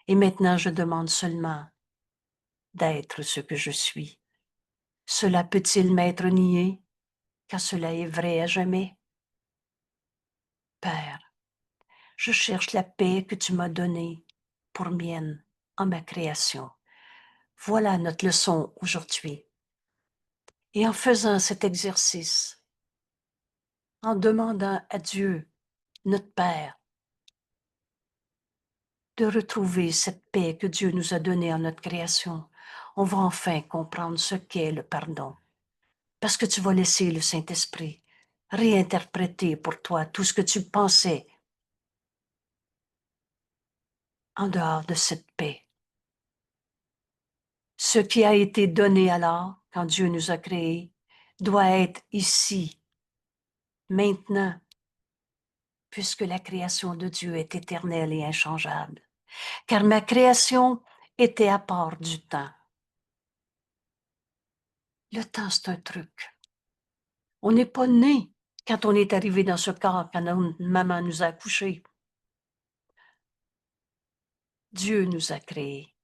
Et maintenant, je demande seulement d'être ce que je suis. Cela peut-il m'être nié, car cela est vrai à jamais? Père, je cherche la paix que tu m'as donnée pour mienne en ma création. Voilà notre leçon aujourd'hui. Et en faisant cet exercice, en demandant à Dieu, notre Père, de retrouver cette paix que Dieu nous a donnée en notre création, on va enfin comprendre ce qu'est le pardon. Parce que tu vas laisser le Saint-Esprit réinterpréter pour toi tout ce que tu pensais en dehors de cette paix. Ce qui a été donné alors, quand Dieu nous a créés, doit être ici, maintenant, puisque la création de Dieu est éternelle et inchangeable. Car ma création était à part du temps. Le temps, c'est un truc. On n'est pas né quand on est arrivé dans ce corps, quand notre maman nous a accouchés. Dieu nous a créés.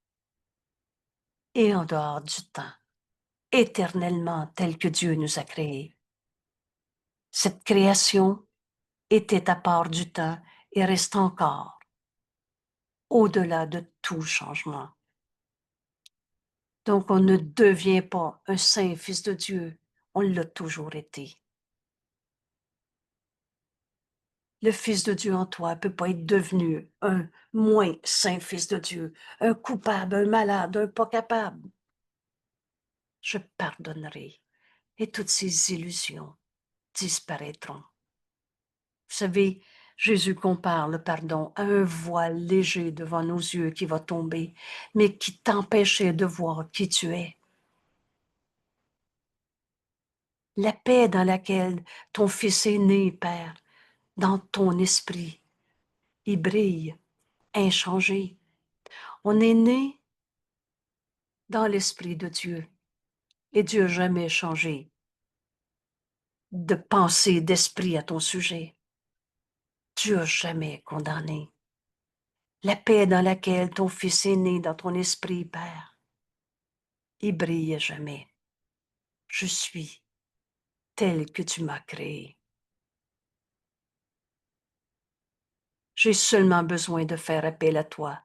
Et en dehors du temps, éternellement tel que Dieu nous a créés. Cette création était à part du temps et reste encore au-delà de tout changement. Donc, on ne devient pas un saint fils de Dieu, on l'a toujours été. Le Fils de Dieu en toi ne peut pas être devenu un moins saint Fils de Dieu, un coupable, un malade, un pas capable. Je pardonnerai et toutes ces illusions disparaîtront. Vous savez, Jésus compare le pardon à un voile léger devant nos yeux qui va tomber, mais qui t'empêchait de voir qui tu es. La paix dans laquelle ton Fils est né, Père, dans ton esprit, il brille, inchangé. On est né dans l'Esprit de Dieu et Dieu n'a jamais changé de pensée, d'esprit à ton sujet. Dieu n'a jamais condamné. La paix dans laquelle ton Fils est né dans ton esprit, Père, il brille jamais. Je suis tel que tu m'as créé. J'ai seulement besoin de faire appel à toi.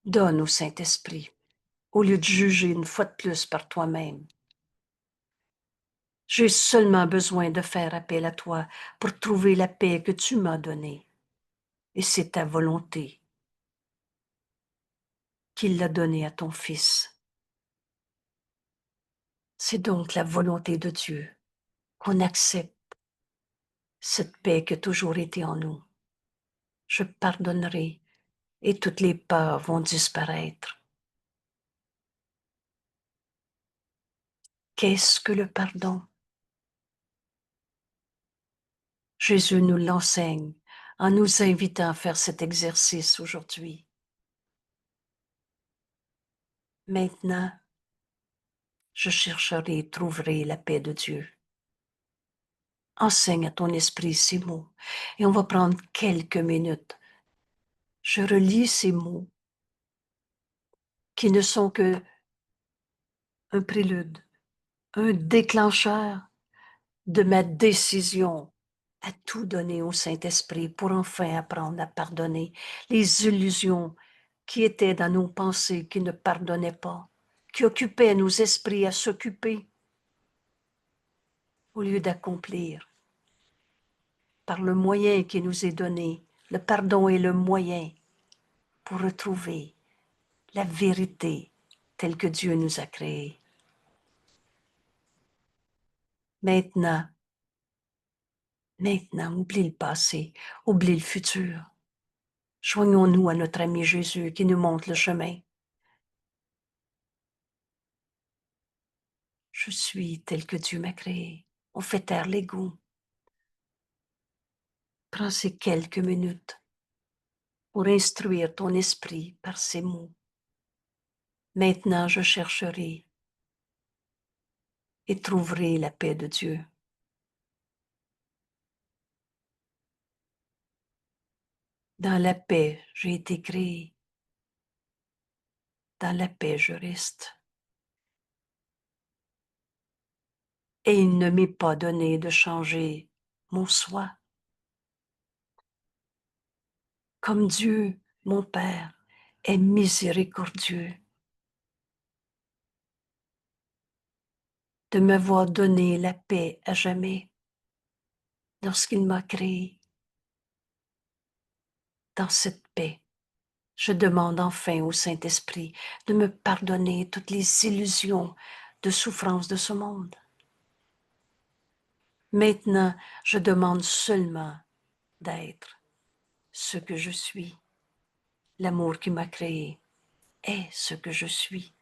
Donne au Saint-Esprit, au lieu de juger une fois de plus par toi-même. J'ai seulement besoin de faire appel à toi pour trouver la paix que tu m'as donnée. Et c'est ta volonté qu'il l'a donnée à ton Fils. C'est donc la volonté de Dieu qu'on accepte cette paix qui a toujours été en nous. Je pardonnerai et toutes les peurs vont disparaître. Qu'est-ce que le pardon? Jésus nous l'enseigne en nous invitant à faire cet exercice aujourd'hui. Maintenant, je chercherai et trouverai la paix de Dieu. Enseigne à ton esprit ces mots et on va prendre quelques minutes. Je relis ces mots qui ne sont que un prélude, un déclencheur de ma décision à tout donner au Saint-Esprit pour enfin apprendre à pardonner les illusions qui étaient dans nos pensées, qui ne pardonnaient pas, qui occupaient nos esprits à s'occuper au lieu d'accomplir. Par le moyen qui nous est donné, le pardon est le moyen pour retrouver la vérité telle que Dieu nous a créés. Maintenant, oublie le passé, oublie le futur. Joignons-nous à notre ami Jésus qui nous montre le chemin. Je suis tel que Dieu m'a créé. On fait taire l'ego. Prends ces quelques minutes pour instruire ton esprit par ces mots. Maintenant, je chercherai et trouverai la paix de Dieu. Dans la paix, j'ai été créé. Dans la paix, je reste. Et il ne m'est pas donné de changer mon soi. Comme Dieu, mon Père, est miséricordieux de m'avoir donné la paix à jamais lorsqu'il m'a créé. Dans cette paix, je demande enfin au Saint-Esprit de me pardonner toutes les illusions de souffrance de ce monde. Maintenant, je demande seulement d'être ce que je suis. L'amour qui m'a créé est ce que je suis.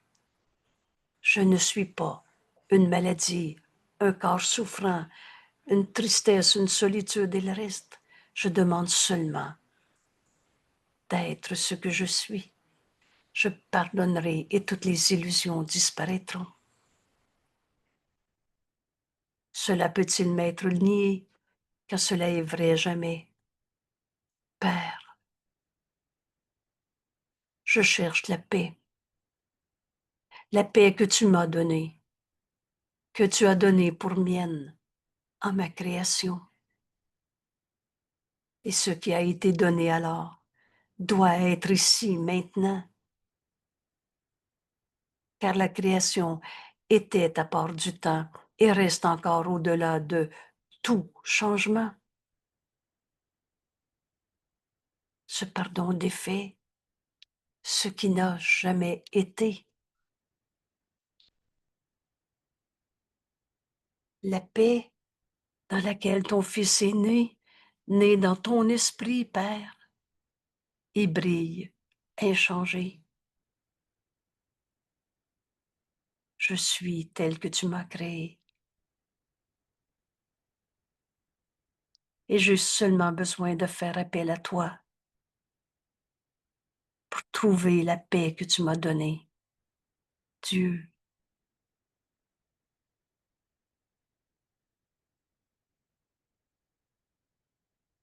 Je ne suis pas une maladie, un corps souffrant, une tristesse, une solitude et le reste. Je demande seulement d'être ce que je suis. Je pardonnerai et toutes les illusions disparaîtront. Cela peut-il m'être nié, car cela est vrai jamais. Père, je cherche la paix que tu m'as donnée, que tu as donnée pour mienne en ma création. Et ce qui a été donné alors doit être ici maintenant, car la création était à part du temps et reste encore au-delà de tout changement. Ce pardon défait ce qui n'a jamais été. La paix dans laquelle ton Fils est né dans ton esprit, Père, et brille inchangé. Je suis tel que tu m'as créé. Et j'ai seulement besoin de faire appel à toi pour trouver la paix que tu m'as donnée. Dieu,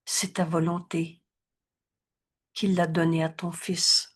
c'est ta volonté qu'il l'a donnée à ton Fils.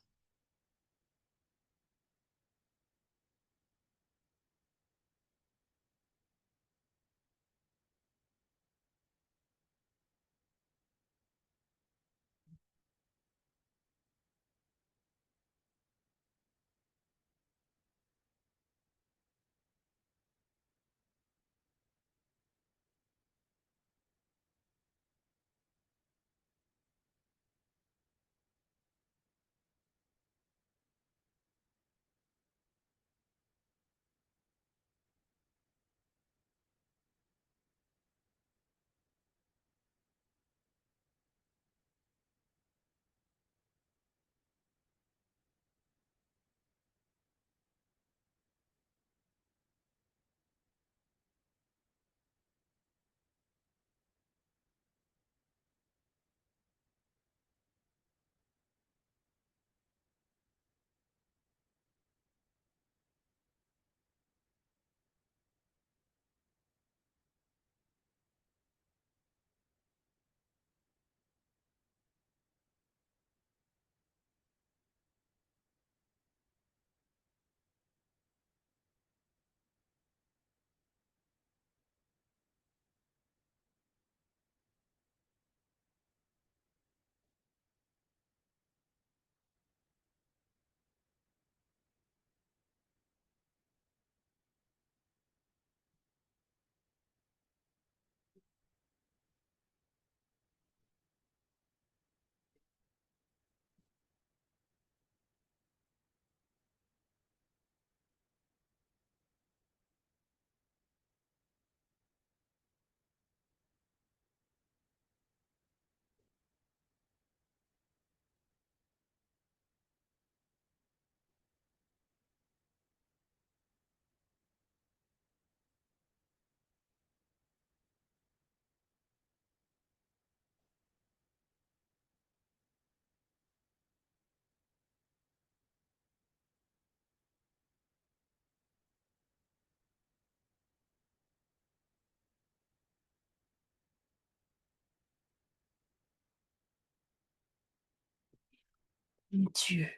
Dieu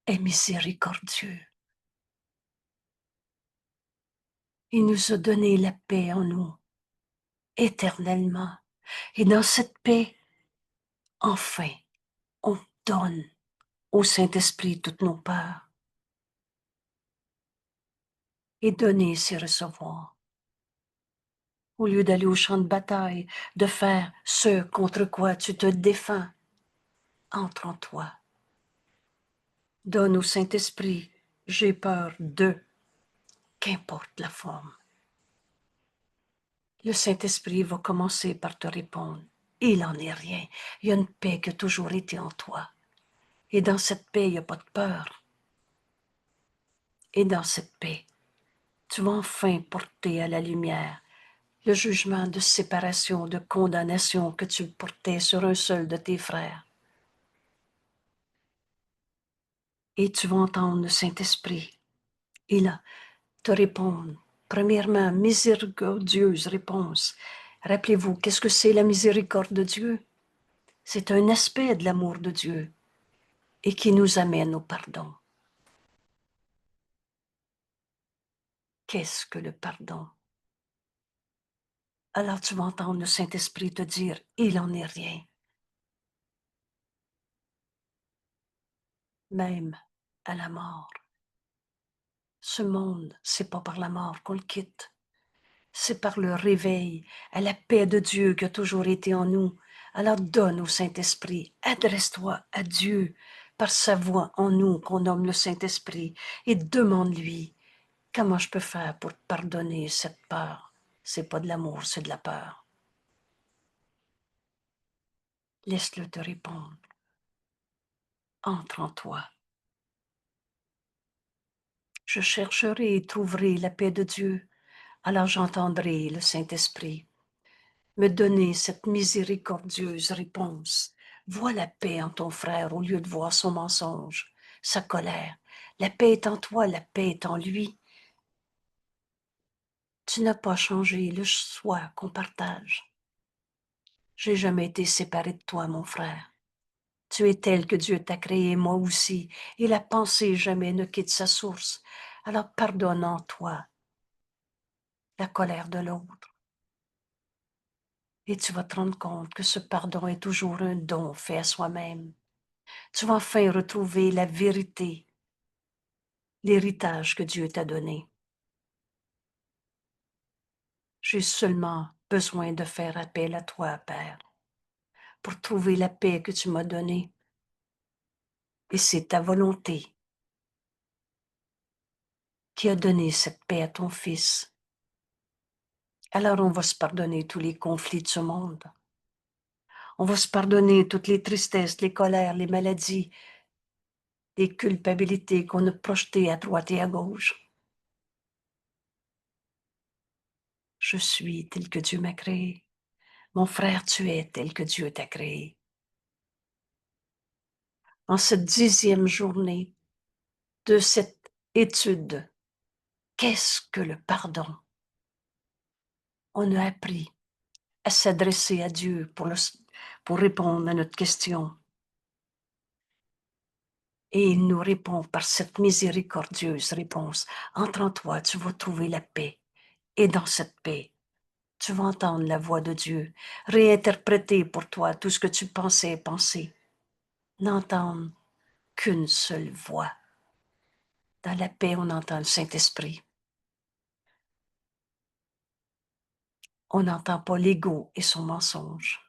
est miséricordieux. Il nous a donné la paix en nous, éternellement. Et dans cette paix, enfin, on donne au Saint-Esprit toutes nos peurs. Et donner, c'est recevoir. Au lieu d'aller au champ de bataille, de faire ce contre quoi tu te défends, entre en toi. Donne au Saint-Esprit, j'ai peur de, qu'importe la forme. le Saint-Esprit va commencer par te répondre. Il n'en est rien. Il y a une paix qui a toujours été en toi. Et dans cette paix, il n'y a pas de peur. Et dans cette paix, tu vas enfin porter à la lumière le jugement de séparation, de condamnation que tu portais sur un seul de tes frères. Et tu vas entendre le Saint-Esprit. Il a te répondre. Premièrement, miséricordieuse réponse. Rappelez-vous, qu'est-ce que c'est la miséricorde de Dieu? C'est un aspect de l'amour de Dieu et qui nous amène au pardon. Qu'est-ce que le pardon? Alors tu vas entendre le Saint-Esprit te dire, il en est rien. Même à la mort. Ce monde, c'est pas par la mort qu'on le quitte. C'est par le réveil à la paix de Dieu qui a toujours été en nous. Alors donne au Saint-Esprit, adresse-toi à Dieu par sa voix en nous qu'on nomme le Saint-Esprit et demande-lui comment je peux faire pour pardonner cette peur. C'est pas de l'amour, c'est de la peur. Laisse-le te répondre. Entre en toi. Je chercherai et trouverai la paix de Dieu. Alors j'entendrai le Saint-Esprit me donner cette miséricordieuse réponse. Vois la paix en ton frère au lieu de voir son mensonge, sa colère. La paix est en toi, la paix est en lui. Tu n'as pas changé le soi qu'on partage. J'ai jamais été séparé de toi, mon frère. Tu es tel que Dieu t'a créé, moi aussi, et la pensée jamais ne quitte sa source. Alors pardonne en toi la colère de l'autre. Et tu vas te rendre compte que ce pardon est toujours un don fait à soi-même. Tu vas enfin retrouver la vérité, l'héritage que Dieu t'a donné. J'ai seulement besoin de faire appel à toi, Père, pour trouver la paix que tu m'as donnée. Et c'est ta volonté qui a donné cette paix à ton Fils. Alors on va se pardonner tous les conflits de ce monde. On va se pardonner toutes les tristesses, les colères, les maladies, les culpabilités qu'on a projetées à droite et à gauche. Je suis tel que Dieu m'a créé. Mon frère, tu es tel que Dieu t'a créé. En cette 10e journée de cette étude, qu'est-ce que le pardon? On a appris à s'adresser à Dieu pour répondre à notre question. Et il nous répond par cette miséricordieuse réponse. Entre en toi, tu vas trouver la paix. Et dans cette paix, tu vas entendre la voix de Dieu, réinterpréter pour toi tout ce que tu pensais et pensais. N'entendre qu'une seule voix. Dans la paix, on entend le Saint-Esprit. On n'entend pas l'ego et son mensonge.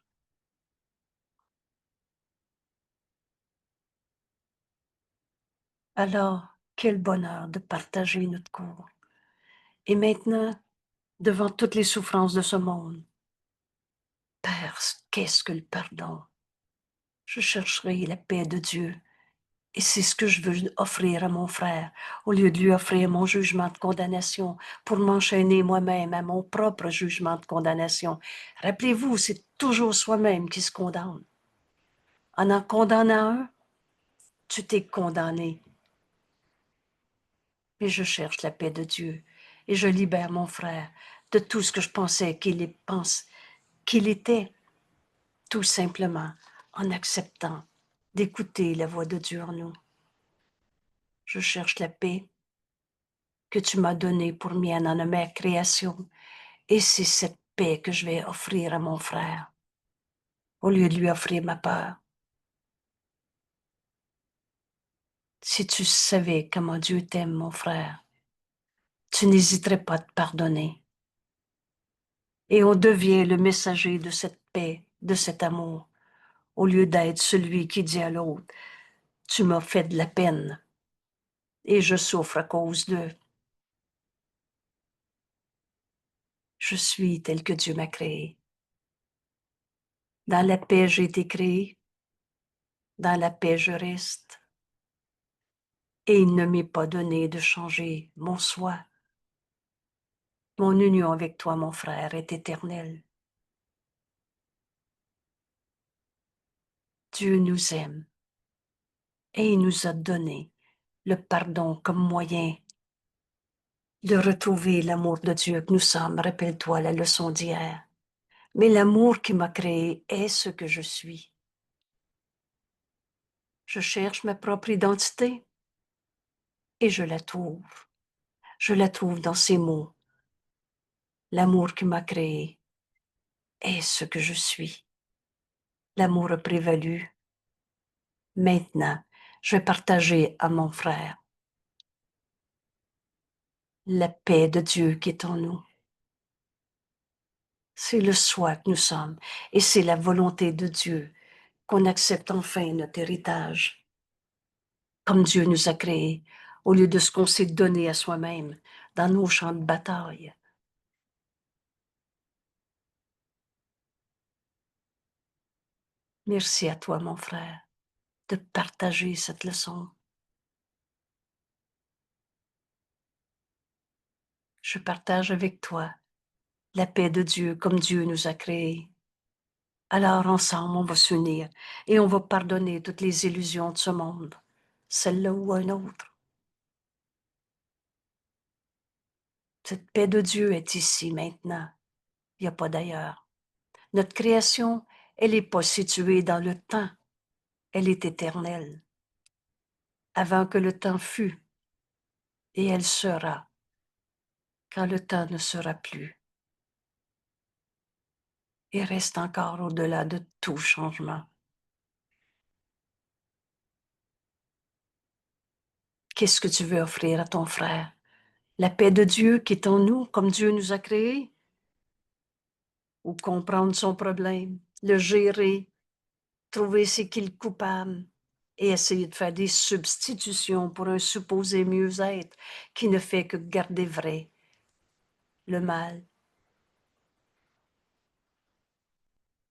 Alors, quel bonheur de partager notre cours. Et maintenant, devant toutes les souffrances de ce monde, Père, qu'est-ce que le pardon? Je chercherai la paix de Dieu. Et c'est ce que je veux offrir à mon frère, au lieu de lui offrir mon jugement de condamnation, pour m'enchaîner moi-même à mon propre jugement de condamnation. Rappelez-vous, c'est toujours soi-même qui se condamne. En condamnant un, tu t'es condamné. Mais je cherche la paix de Dieu et je libère mon frère de tout ce que je pensais qu'il était, tout simplement en acceptant d'écouter la voix de Dieu en nous. Je cherche la paix que tu m'as donnée pour mienne en ma création et c'est cette paix que je vais offrir à mon frère au lieu de lui offrir ma peur. Si tu savais comment Dieu t'aime, mon frère, tu n'hésiterais pas à te pardonner. Et on devient le messager de cette paix, de cet amour, au lieu d'être celui qui dit à l'autre, tu m'as fait de la peine et je souffre à cause d'eux. Je suis tel que Dieu m'a créé. Dans la paix, j'ai été créé. Dans la paix, je reste. Et il ne m'est pas donné de changer mon soi. Mon union avec toi, mon frère, est éternelle. Dieu nous aime et il nous a donné le pardon comme moyen de retrouver l'amour de Dieu que nous sommes. Rappelle-toi la leçon d'hier. Mais l'amour qui m'a créé est ce que je suis. Je cherche ma propre identité et je la trouve. Je la trouve dans ces mots. L'amour qui m'a créé est ce que je suis. L'amour a prévalu. Maintenant, je vais partager à mon frère la paix de Dieu qui est en nous. C'est le soi que nous sommes et c'est la volonté de Dieu qu'on accepte enfin notre héritage comme Dieu nous a créés au lieu de ce qu'on s'est donné à soi-même dans nos champs de bataille. Merci à toi, mon frère, de partager cette leçon. Je partage avec toi la paix de Dieu comme Dieu nous a créés. Alors ensemble, on va s'unir et on va pardonner toutes les illusions de ce monde, celle-là ou un autre. Cette paix de Dieu est ici maintenant, il n'y a pas d'ailleurs. Notre création, elle n'est pas située dans le temps, elle est éternelle. Avant que le temps fût, et elle sera quand le temps ne sera plus. Et reste encore au-delà de tout changement. Qu'est-ce que tu veux offrir à ton frère? La paix de Dieu qui est en nous, comme Dieu nous a créés? Ou comprendre son problème, le gérer, trouver c'est qui le coupable et essayer de faire des substitutions pour un supposé mieux-être qui ne fait que garder vrai le mal,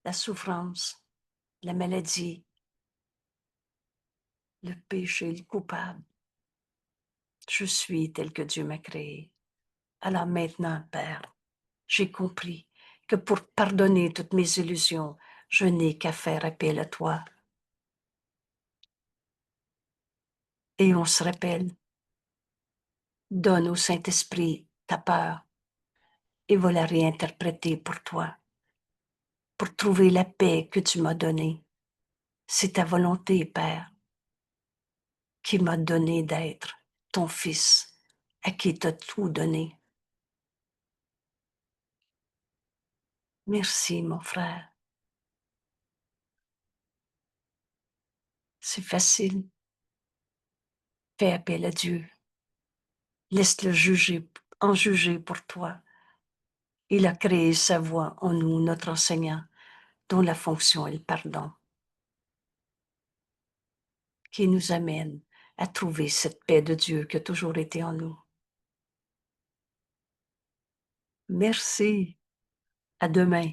la souffrance, la maladie, le péché, le coupable. Je suis tel que Dieu m'a créé. Alors maintenant, Père, j'ai compris que pour pardonner toutes mes illusions, je n'ai qu'à faire appel à toi. Et on se rappelle, donne au Saint-Esprit ta peur et va la réinterpréter pour toi, pour trouver la paix que tu m'as donnée. C'est ta volonté, Père, qui m'a donné d'être ton Fils, à qui t'as tout donné. Merci, mon frère. C'est facile. Fais appel à Dieu. Laisse-le en juger pour toi. Il a créé sa voix en nous, notre enseignant, dont la fonction est le pardon, qui nous amène à trouver cette paix de Dieu qui a toujours été en nous. Merci. À demain.